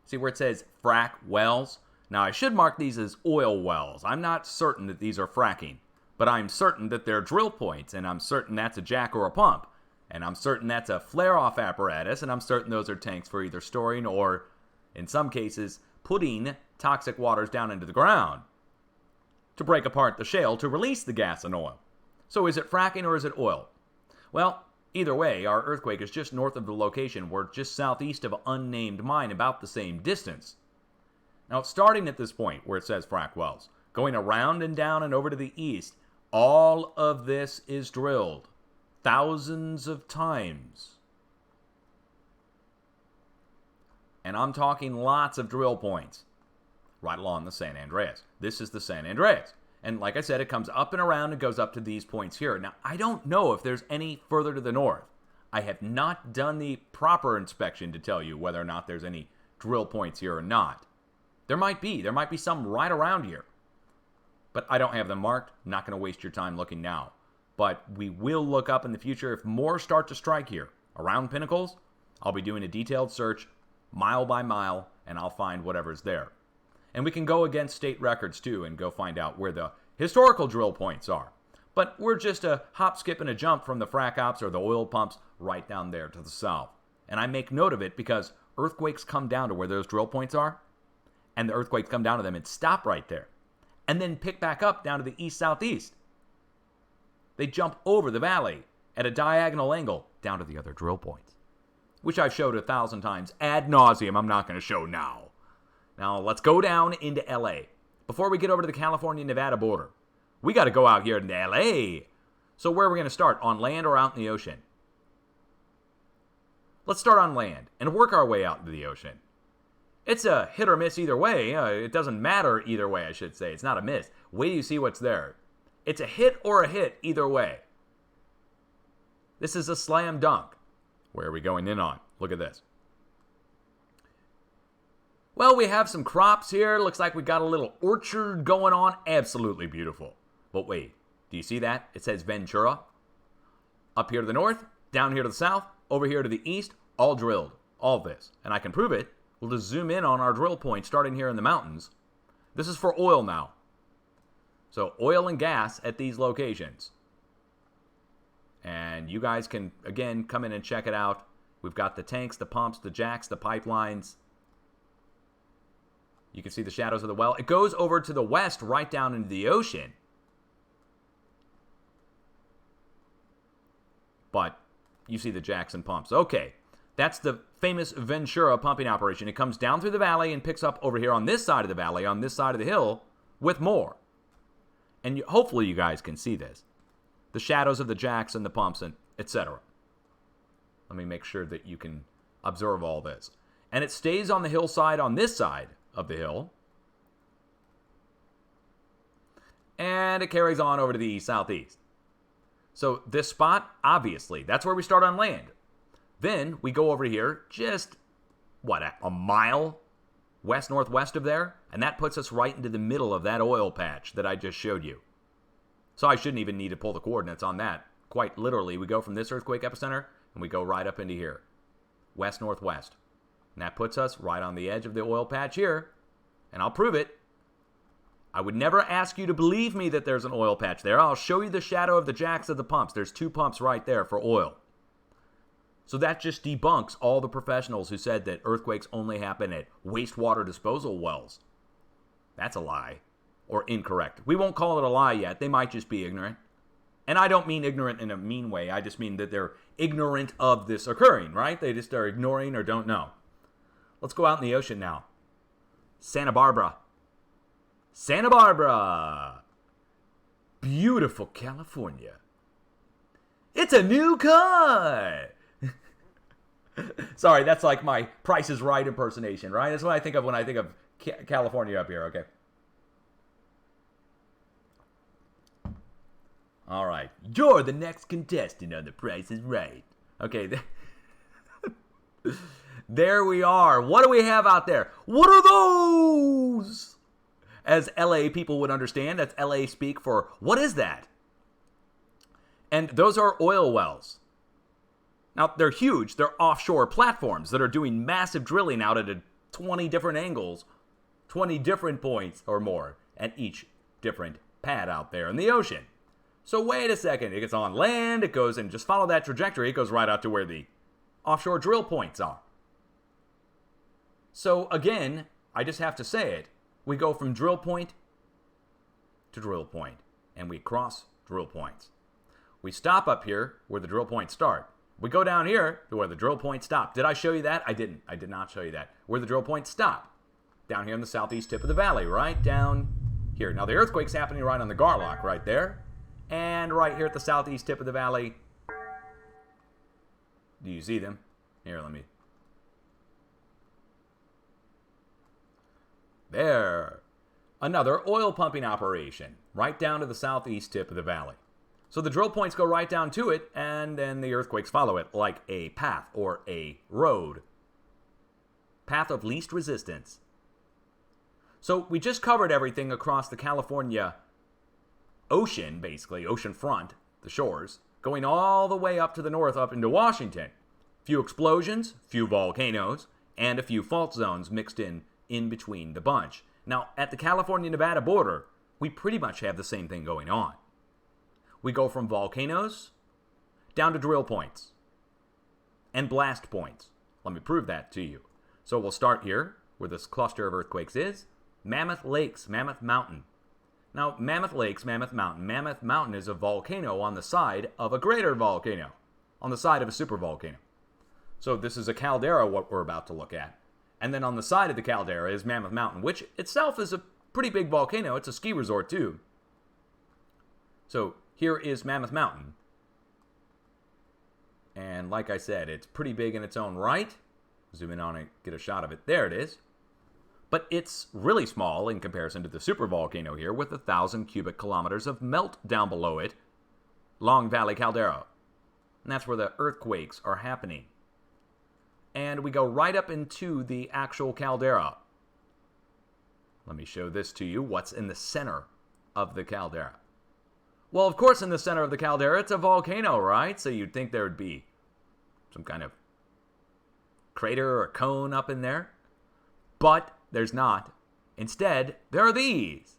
See where it says frack wells? Now, I should mark these as oil wells. I'm not certain that these are fracking. But I'm certain that they're drill points. And I'm certain that's a jack or a pump. And I'm certain that's a flare-off apparatus. And I'm certain those are tanks for either storing or, in some cases, putting toxic waters down into the ground to break apart the shale to release the gas and oil. So is it fracking or is it oil? Well, either way, our earthquake is just north of the location. We're just southeast of an unnamed mine, about the same distance. Now, starting at this point where it says frack wells, going around and down and over to the east, all of this is drilled thousands of times. And I'm talking lots of drill points right along the San Andreas. This is the San Andreas. And like I said, it comes up and around and goes up to these points here. Now, I don't know if there's any further to the north. I have not done the proper inspection to tell you whether or not there's any drill points here or not. There might be. There might be some right around here. But I don't have them marked. I'm not going to waste your time looking now. But we will look up in the future if more start to strike here around pinnacles. I'll be doing a detailed search mile by mile, and I'll find whatever's there. And we can go against state records too and go find out where the historical drill points are. But we're just a hop, skip, and a jump from the frac ops or the oil pumps right down there to the south. And I make note of it because earthquakes come down to where those drill points are, and the earthquakes come down to them and stop right there, and then pick back up down to the east-southeast. They jump over the valley at a diagonal angle down to the other drill points, which I've showed 1,000 times ad nauseum. I'm not going to show now. Now, let's go down into L.A. Before we get over to the California-Nevada border, we got to go out here into L.A. So where are we going to start, on land or out in the ocean? Let's start on land and work our way out into the ocean. It's a hit or miss either way. It doesn't matter either way, I should say. It's not a miss. Wait till you see what's there. It's a hit or a hit either way. This is a slam dunk. Where are we going in on? Look at this. Well, we have some crops here. Looks like we got a little orchard going on. Absolutely beautiful. But wait, do you see that? It says Ventura. Up here to the north, down here to the south, over here to the east, all drilled. All this. And I can prove it. We'll just zoom in on our drill point starting here in the mountains. This is for oil now. So oil and gas at these locations. And you guys can, again, come in and check it out. We've got the tanks, the pumps, the jacks, the pipelines. You can see the shadows of the well. It goes over to the west, right down into the ocean. But you see the jacks and pumps. Okay, that's the famous Ventura pumping operation. It comes down through the valley and picks up over here on this side of the valley, on this side of the hill, with more. And hopefully you guys can see this. The shadows of the jacks and the pumps, and etc. Let me make sure that you can observe all this. And it stays on the hillside on this side of the hill. And it carries on over to the east-southeast. So this spot, obviously, that's where we start on land. Then we go over here just, a mile west-northwest of there? And that puts us right into the middle of that oil patch that I just showed you. So I shouldn't even need to pull the coordinates on that. Quite literally, we go from this earthquake epicenter, and we go right up into here. West-northwest. And that puts us right on the edge of the oil patch here. And I'll prove it. I would never ask you to believe me that there's an oil patch there. I'll show you the shadow of the jacks of the pumps. There's 2 pumps right there for oil. So that just debunks all the professionals who said that earthquakes only happen at wastewater disposal wells. That's a lie. Or incorrect. We won't call it a lie yet. They might just be ignorant. And I don't mean ignorant in a mean way. I just mean that they're ignorant of this occurring, right? They just are ignoring or don't know. Let's go out in the ocean now. Santa Barbara. Santa Barbara. Beautiful California. It's a new car. Sorry, that's like my Price is Right impersonation, right? That's what I think of when I think of California up here, okay? All right. You're the next contestant on The Price is Right. Okay. There we are. What do we have out there? What are those? As LA people would understand, that's LA speak for, what is that? And those are oil wells. Now, they're huge. They're offshore platforms that are doing massive drilling out at 20 different angles, 20 different points or more at each different pad out there in the ocean. So wait a second. It gets on land. It goes and just follow that trajectory. It goes right out to where the offshore drill points are. So again, I just have to say it. We go from drill point to drill point, and we cross drill points. We stop up here where the drill points start. We go down here to where the drill points stop. Did I show you that? I didn't. I did not show you that. Where the drill points stop. Down here in the southeast tip of the valley, right down here. Now, the earthquake's happening right on the Garlock right there. And right here at the southeast tip of the valley. Do you see them? Here, let me. There. Another oil pumping operation right down to the southeast tip of the valley. So the drill points go right down to it, and then the earthquakes follow it like a path or a road. Path of least resistance. So we just covered everything across the California ocean, basically, ocean front, the shores, going all the way up to the north, up into Washington. Few explosions, few volcanoes, and a few fault zones mixed in between the bunch. Now, at the California-Nevada border, we pretty much have the same thing going on. We go from volcanoes down to drill points and blast points. Let me prove that to you. So we'll start here, where this cluster of earthquakes is. Mammoth Lakes, Mammoth Mountain. Now, Mammoth Lakes, Mammoth Mountain is a volcano on the side of a greater volcano, on the side of a supervolcano. So this is a caldera, what we're about to look at. And then on the side of the caldera is Mammoth Mountain, which itself is a pretty big volcano. It's a ski resort, too. So here is Mammoth Mountain. And like I said, it's pretty big in its own right. Zoom in on it, get a shot of it. There it is. But it's really small in comparison to the supervolcano here, with 1,000 cubic kilometers of melt down below it. Long Valley Caldera. And that's where the earthquakes are happening. And we go right up into the actual caldera. Let me show this to you. What's in the center of the caldera? Well, of course, in the center of the caldera, it's a volcano, right? So you'd think there would be some kind of crater or cone up in there. But there's not. Instead, there are these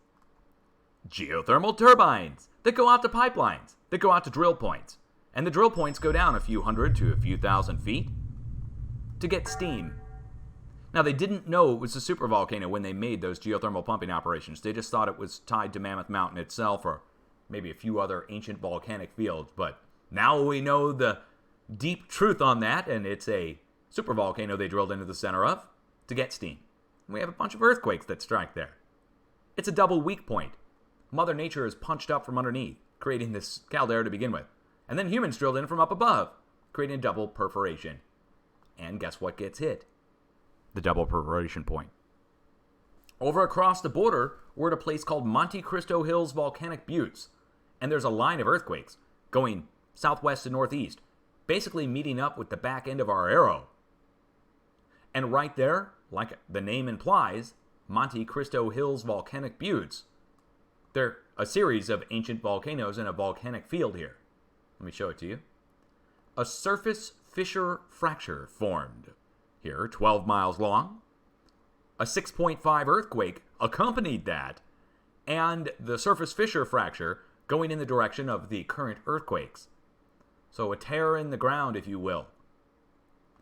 geothermal turbines that go out to pipelines, that go out to drill points. And the drill points go down a few hundred to a few thousand feet to get steam. Now, they didn't know it was a supervolcano when they made those geothermal pumping operations. They just thought it was tied to Mammoth Mountain itself or maybe a few other ancient volcanic fields. But now we know the deep truth on that, and it's a supervolcano they drilled into the center of to get steam. We have a bunch of earthquakes that strike there. It's a double weak point. Mother Nature is punched up from underneath, creating this caldera to begin with. And then humans drilled in from up above, creating a double perforation. And guess what gets hit? The double perforation point. Over across the border, we're at a place called Monte Cristo Hills Volcanic Buttes. And there's a line of earthquakes going southwest to northeast, basically meeting up with the back end of our arrow. And right there, like the name implies, Monte Cristo Hills Volcanic Buttes. They're a series of ancient volcanoes in a volcanic field here. Let me show it to you. A surface fissure fracture formed here, 12 miles long. A 6.5 earthquake accompanied that, and the surface fissure fracture going in the direction of the current earthquakes. So a tear in the ground, if you will.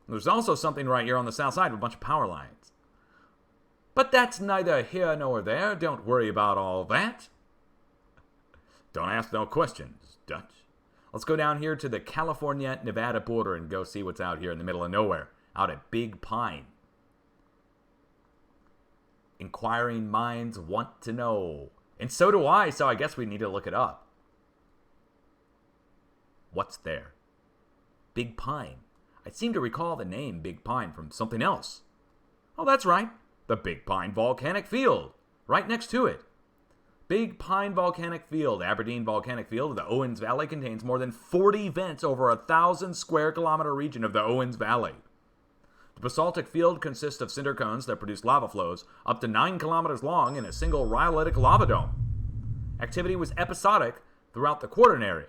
There's also something right here on the south side with a bunch of power lines. But that's neither here nor there. Don't worry about all that. Don't ask no questions, Dutch. Let's go down here to the California-Nevada border and go see what's out here in the middle of nowhere, out at Big Pine. Inquiring minds want to know. And so do I, so I guess we need to look it up. What's there? Big Pine. I seem to recall the name Big Pine from something else. Oh, that's right. The Big Pine Volcanic Field. Right next to it. Big Pine Volcanic Field, Aberdeen Volcanic Field of the Owens Valley contains more than 40 vents over a 1,000 square kilometer region of the Owens Valley. The basaltic field consists of cinder cones that produce lava flows up to 9 kilometers long in a single rhyolitic lava dome. Activity was episodic throughout the Quaternary.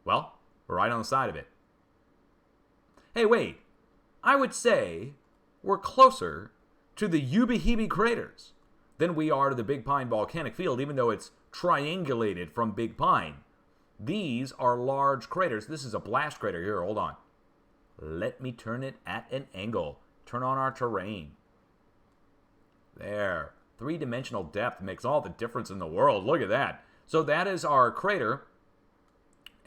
Well, we're right on the side of it. Hey, wait. I would say we're closer to the Ubehebe craters than we are to the Big Pine Volcanic Field, even though it's triangulated from Big Pine. These are large craters. This is a blast crater here. Hold on. Let me turn it at an angle. Turn on our terrain. There. Three-dimensional depth makes all the difference in the world. Look at that. So that is our crater,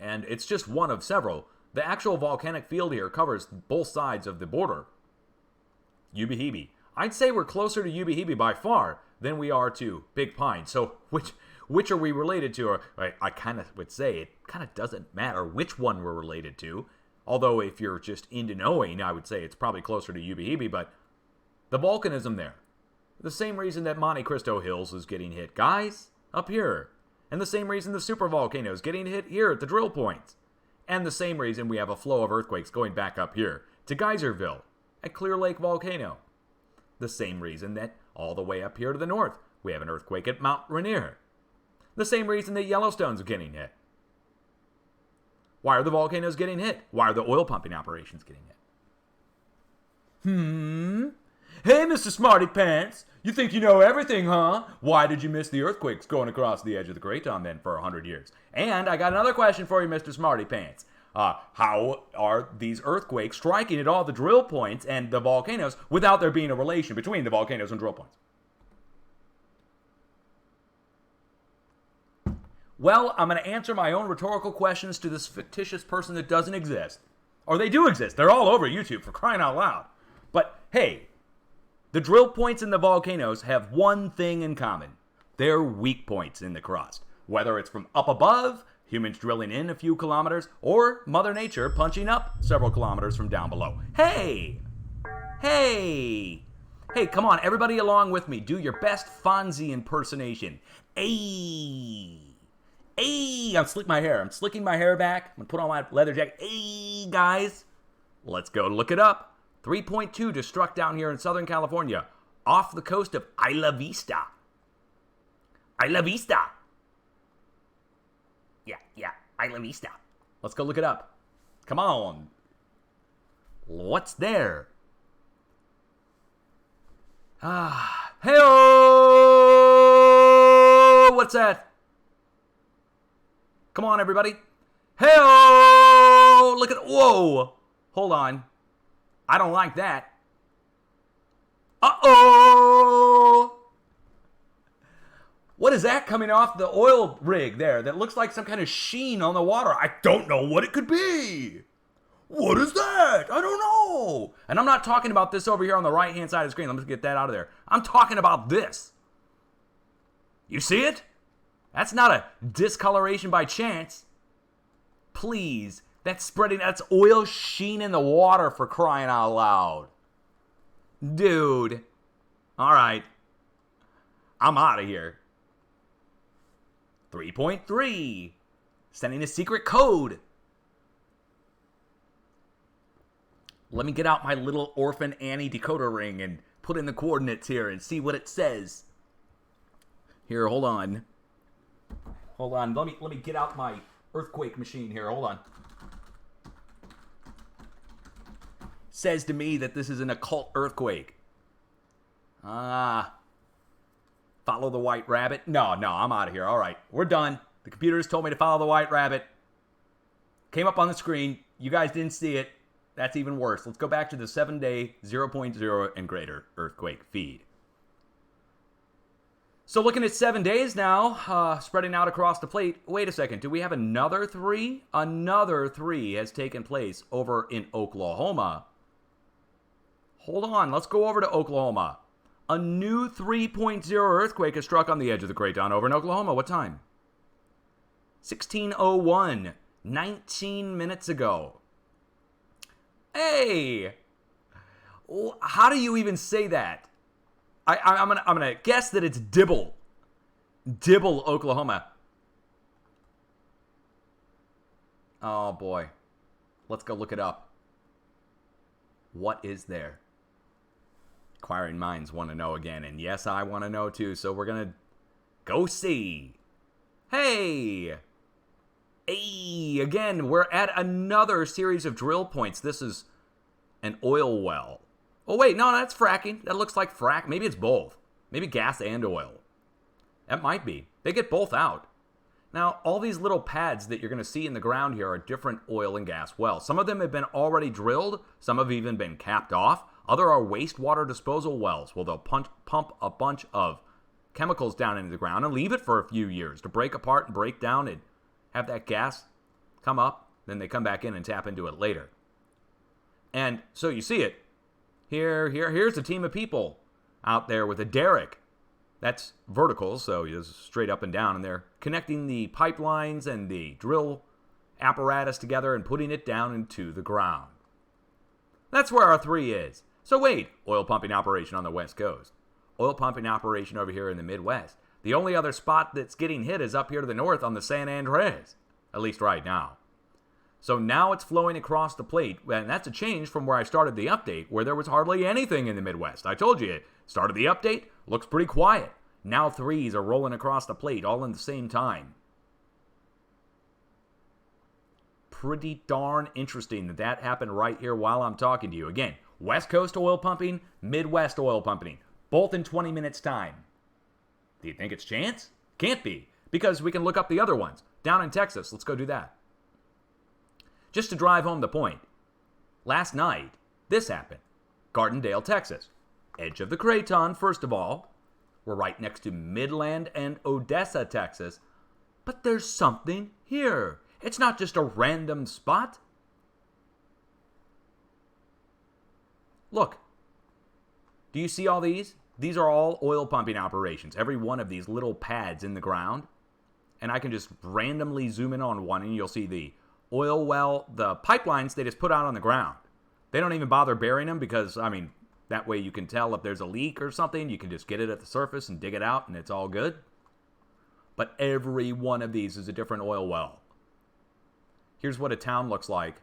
and it's just one of several. The actual volcanic field here covers both sides of the border. Ubehebe. I'd say we're closer to Ubehebe by far than we are to Big Pine. So which are we related to? Or I kind of would say it kind of doesn't matter which one we're related to. Although if you're just into knowing, I would say it's probably closer to Ubehebe. But the volcanism there. The same reason that Monte Cristo Hills is getting hit, guys, up here. And the same reason the supervolcano is getting hit here at the drill points. And the same reason we have a flow of earthquakes going back up here to Geyserville at Clear Lake Volcano. The same reason that all the way up here to the north we have an earthquake at Mount Rainier. The same reason that Yellowstone's getting hit. Why are the volcanoes getting hit? Why are the oil pumping operations getting hit? Hey, Mr. Smarty Pants, you think you know everything, huh? Why did you miss the earthquakes going across the edge of the Craton then for 100 years? And I got another question for you, Mr. Smarty Pants. How are these earthquakes striking at all the drill points and the volcanoes without there being a relation between the volcanoes and drill points? Well, I'm going to answer my own rhetorical questions to this fictitious person that doesn't exist. Or they do exist. They're all over YouTube, for crying out loud. But hey, the drill points in the volcanoes have one thing in common. They're weak points in the crust. Whether it's from up above, humans drilling in a few kilometers, or Mother Nature punching up several kilometers from down below. Hey, come on, everybody along with me. Do your best Fonzie impersonation. I'm slicking my hair. I'm slicking my hair back. I'm going to put on my leather jacket. Hey, guys, let's go look it up. 3.2 just struck down here in Southern California, off the coast of Isla Vista. Isla Vista. Yeah, Isla Vista. Let's go look it up. Come on. What's there? Hey-oh! What's that? Come on, everybody. Hey-oh! Look at, whoa! Hold on. I don't like that. Uh-oh! What is that coming off the oil rig there that looks like some kind of sheen on the water? I don't know what it could be. What is that? I don't know. And I'm not talking about this over here on the right-hand side of the screen. Let me get that out of there. I'm talking about this. You see it? That's not a discoloration by chance. Please. That's oil sheen in the water, for crying out loud. Dude. All right. I'm out of here. 3.3. Sending a secret code. Let me get out my little Orphan Annie decoder ring and put in the coordinates here and see what it says. Here, hold on. Let me get out my earthquake machine here. Hold on. Says to me that this is an occult earthquake. Follow the white rabbit? No, I'm out of here. All right, we're done. The computers told me to follow the white rabbit. Came up on the screen. You guys didn't see it. That's even worse. Let's go back to the 7-day 0.0 and greater earthquake feed. So looking at 7 days now, spreading out across the plate. Wait a second. Do we have another 3? Another 3 has taken place over in Oklahoma. Hold on. Let's go over to Oklahoma. A new 3.0 earthquake has struck on the edge of the Craton over in Oklahoma. What time? 16:01. 19 minutes ago. Hey! How do you even say that? I'm gonna guess that it's Dibble. Dibble, Oklahoma. Oh boy. Let's go look it up. What is there? Inquiring minds want to know again, and yes, I want to know too, so we're gonna go see. Hey! Hey, again, we're at another series of drill points. This is an oil well. Oh, wait, no, that's fracking. That looks like frack. Maybe it's both. Maybe gas and oil. That might be. They get both out. Now, all these little pads that you're going to see in the ground here are different oil and gas wells. Some of them have been already drilled. Some have even been capped off. Other are wastewater disposal wells, where they'll pump a bunch of chemicals down into the ground and leave it for a few years to break apart and break down and have that gas come up. Then they come back in and tap into it later. And so you see it. Here's a team of people out there with a derrick. That's vertical, so it's straight up and down, and they're connecting the pipelines and the drill apparatus together and putting it down into the ground. That's where our 3 is. So wait, oil pumping operation on the West Coast. Oil pumping operation over here in the Midwest. The only other spot that's getting hit is up here to the north on the San Andres, at least right now. So now it's flowing across the plate, and that's a change from where I started the update, where there was hardly anything in the Midwest. I told you, started the update, looks pretty quiet. Now 3s are rolling across the plate all in the same time. pretty darn interesting that happened right here while I'm talking to you. Again, West Coast oil pumping, Midwest oil pumping, both in 20 minutes time. Do you think it's chance? Can't be, because we can look up the other ones. Down in Texas, let's go do that. Just to drive home the point, last night, this happened. Gardendale, Texas. Edge of the Craton, first of all. We're right next to Midland and Odessa, Texas. But there's something here. It's not just a random spot. Look. Do you see all these? These are all oil pumping operations. Every one of these little pads in the ground. And I can just randomly zoom in on one and you'll see the oil well, the pipelines they just put out on the ground. They don't even bother burying them because, that way you can tell if there's a leak or something. You can just get it at the surface and dig it out and it's all good. But every one of these is a different oil well. Here's what a town looks like.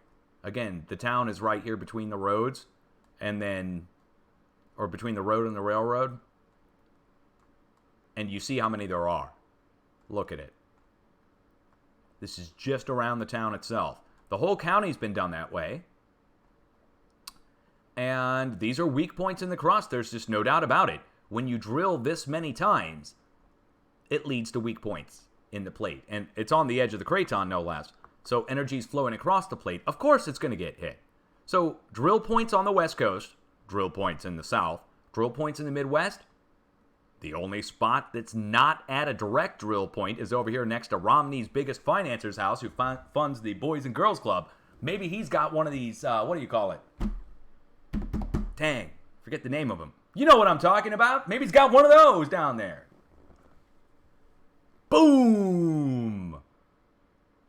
Again, the town is right here between the roads or between the road and the railroad. And you see how many there are. Look at it. This is just around the town itself. The whole county's been done that way. And these are weak points in the crust. There's just no doubt about it. When you drill this many times, it leads to weak points in the plate. And it's on the edge of the craton, no less. So energy's flowing across the plate. Of course it's going to get hit. So drill points on the West Coast, drill points in the South, drill points in the Midwest. The only spot that's not at a direct drill point is over here next to Romney's biggest financer's house, who funds the Boys and Girls Club. Maybe he's got one of these, what do you call it? Dang, forget the name of them. You know what I'm talking about. Maybe he's got one of those down there. Boom!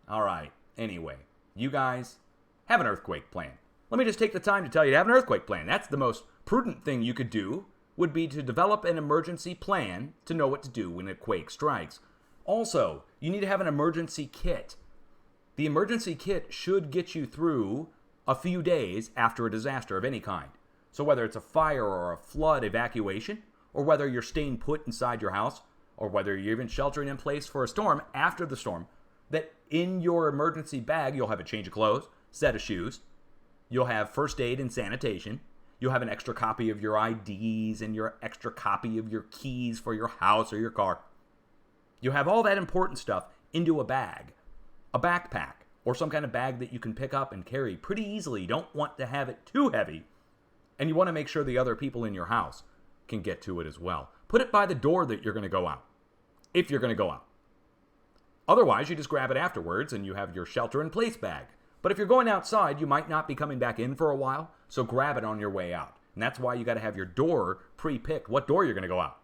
All right, anyway, you guys have an earthquake plan. Let me just take the time to tell you to have an earthquake plan. That's the most prudent thing you could do, would be to develop an emergency plan to know what to do when a quake strikes. Also, you need to have an emergency kit. The emergency kit should get you through a few days after a disaster of any kind. So whether it's a fire or a flood evacuation, or whether you're staying put inside your house, or whether you're even sheltering in place for a storm after the storm, that in your emergency bag, you'll have a change of clothes, set of shoes, you'll have first aid and sanitation, you'll have an extra copy of your IDs and your extra copy of your keys for your house or your car. You'll have all that important stuff into a bag, a backpack, or some kind of bag that you can pick up and carry pretty easily. You don't want to have it too heavy, and you want to make sure the other people in your house can get to it as well. Put it by the door that you're going to go out, if you're going to go out. Otherwise, you just grab it afterwards and you have your shelter-in-place bag. But if you're going outside, you might not be coming back in for a while, so grab it on your way out. And that's why you got to have your door pre-picked, what door you're going to go out.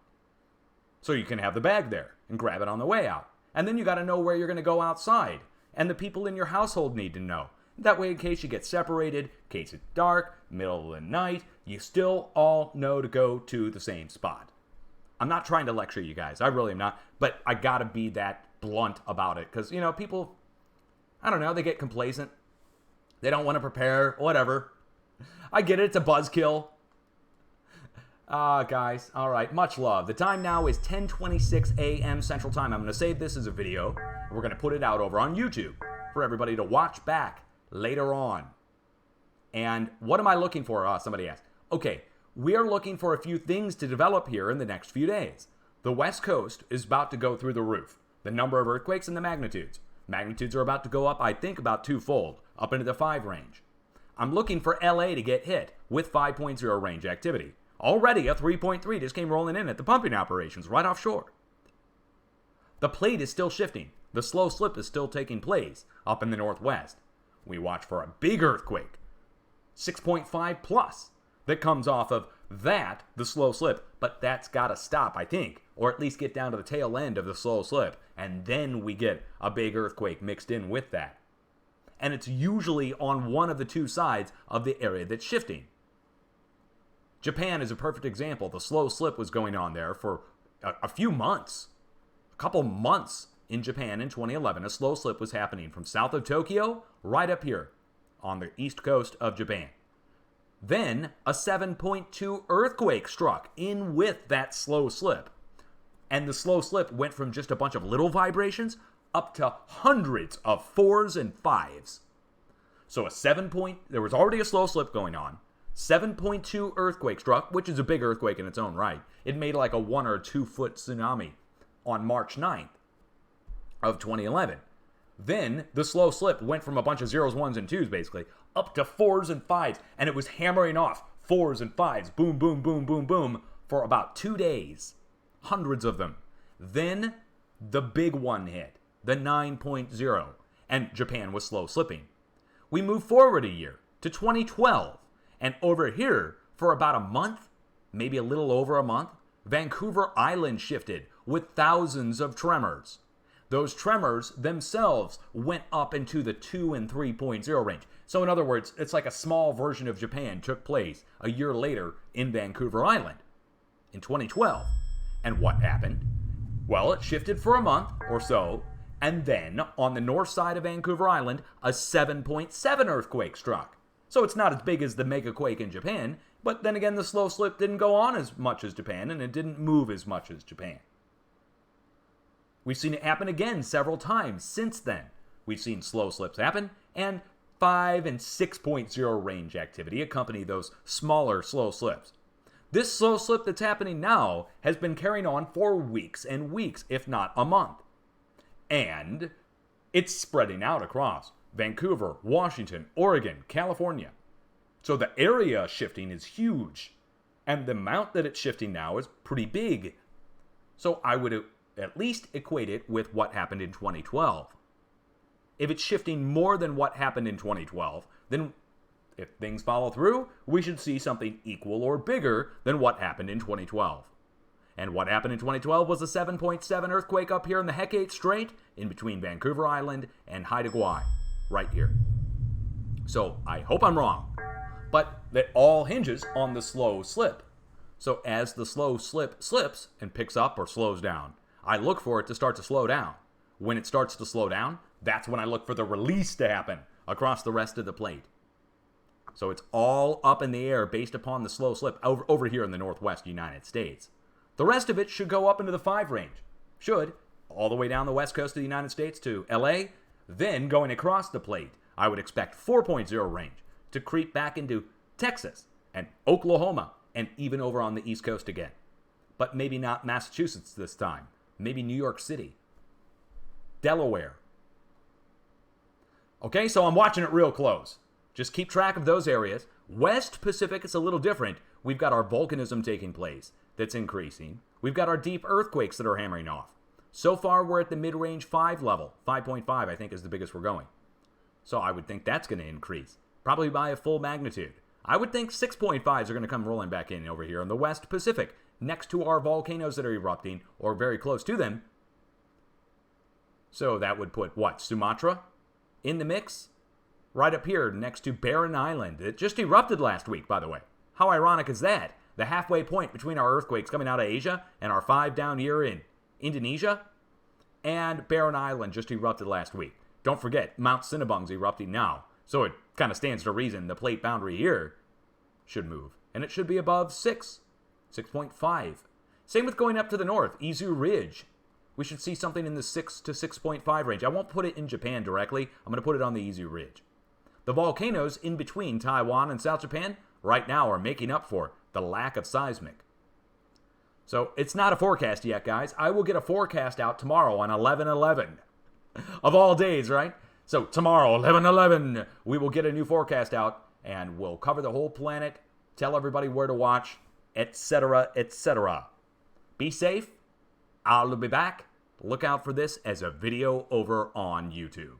So you can have the bag there and grab it on the way out. And then you got to know where you're going to go outside. And the people in your household need to know. That way, in case you get separated, in case it's dark, middle of the night, you still all know to go to the same spot. I'm not trying to lecture you guys. I really am not. But I got to be that blunt about it. Because, people, I don't know, they get complacent. They don't want to prepare, whatever. I get it, it's a buzzkill. Guys, all right, much love. The time now is 10:26 a.m. Central Time. I'm going to save this as a video. We're going to put it out over on YouTube for everybody to watch back later on. And what am I looking for? Somebody asked. Okay, we are looking for a few things to develop here in the next few days. The West Coast is about to go through the roof. The number of earthquakes and the magnitudes. Magnitudes are about to go up, I think, about twofold, up into the 5 range. I'm looking for LA to get hit with 5.0 range activity. Already a 3.3 just came rolling in at the pumping operations right offshore. The plate is still shifting. The slow slip is still taking place up in the northwest. We watch for a big earthquake, 6.5 plus, that comes off of that, the slow slip, but that's got to stop, I think, or at least get down to the tail end of the slow slip, and then we get a big earthquake mixed in with that. And it's usually on one of the two sides of the area that's shifting. Japan is a perfect example. The slow slip was going on there for a few months, a couple months in Japan in 2011. A slow slip was happening from south of Tokyo right up here on the east coast of Japan. Then a 7.2 earthquake struck in with that slow slip. And the slow slip went from just a bunch of little vibrations up to hundreds of 4s and 5s. So there was already a slow slip going on. 7.2 earthquake struck, which is a big earthquake in its own right. It made like a 1 or 2 foot tsunami on March 9th of 2011. Then the slow slip went from a bunch of 0s, 1s, and 2s basically up to 4s and 5s, and it was hammering off 4s and 5s, boom, boom, boom, boom, boom, for about 2 days. Hundreds of them. Then the big one hit, the 9.0, and Japan was slow slipping. We move forward a year to 2012, and over here, for about a month, maybe a little over a month, Vancouver Island shifted with thousands of tremors. Those tremors themselves went up into the 2 and 3.0 range. So in other words, it's like a small version of Japan took place a year later in Vancouver Island in 2012. And what happened? Well, it shifted for a month or so, and then on the north side of Vancouver Island, a 7.7 earthquake struck. So it's not as big as the megaquake in Japan, but then again, the slow slip didn't go on as much as Japan, and it didn't move as much as Japan. We've seen it happen again several times since then. We've seen slow slips happen, and 5 and 6.0 range activity accompany those smaller slow slips. This slow slip that's happening now has been carrying on for weeks and weeks, if not a month. And it's spreading out across Vancouver, Washington, Oregon, California. So the area shifting is huge, and the amount that it's shifting now is pretty big. So I would at least equate it with what happened in 2012. If it's shifting more than what happened in 2012, then if things follow through, we should see something equal or bigger than what happened in 2012. And what happened in 2012 was a 7.7 earthquake up here in the Hecate Strait, in between Vancouver Island and Haida Gwaii, right here. So I hope I'm wrong, but that all hinges on the slow slip. So as the slow slip slips and picks up or slows down, I look for it to start to slow down. When it starts to slow down, that's when I look for the release to happen across the rest of the plate. So it's all up in the air based upon the slow slip over here in the northwest United States. The rest of it should go up into the 5 range. Should, all the way down the west coast of the United States to LA, then going across the plate, I would expect 4.0 range to creep back into Texas and Oklahoma and even over on the East Coast again. But maybe not Massachusetts this time. Maybe New York City. Delaware. Okay, so I'm watching it real close. Just keep track of those areas. West Pacific is a little different. We've got our volcanism taking place that's increasing. We've got our deep earthquakes that are hammering off. So far, we're at the mid-range 5 level. 5.5, I think, is the biggest we're going. So I would think that's going to increase, probably by a full magnitude. I would think 6.5s are going to come rolling back in over here in the West Pacific, next to our volcanoes that are erupting, or very close to them. So that would put, what, Sumatra in the mix? Right up here next to Barren Island. It just erupted last week, by the way. How ironic is that? The halfway point between our earthquakes coming out of Asia and our 5 down here in Indonesia, and Barren Island just erupted last week. Don't forget, Mount Cinnabung's erupting now, so it kind of stands to reason the plate boundary here should move, and it should be above 6.5. Same with going up to the north, Izu Ridge. We should see something in the 6 to 6.5 range. I won't put it in Japan directly. I'm going to put it on the Izu Ridge. The volcanoes in between Taiwan and South Japan right now are making up for the lack of seismic. So it's not a forecast yet, guys. I will get a forecast out tomorrow on 11/11. Of all days, right? So tomorrow, 11/11, we will get a new forecast out, and we'll cover the whole planet, tell everybody where to watch, etc., etc. Be safe. I'll be back. Look out for this as a video over on YouTube.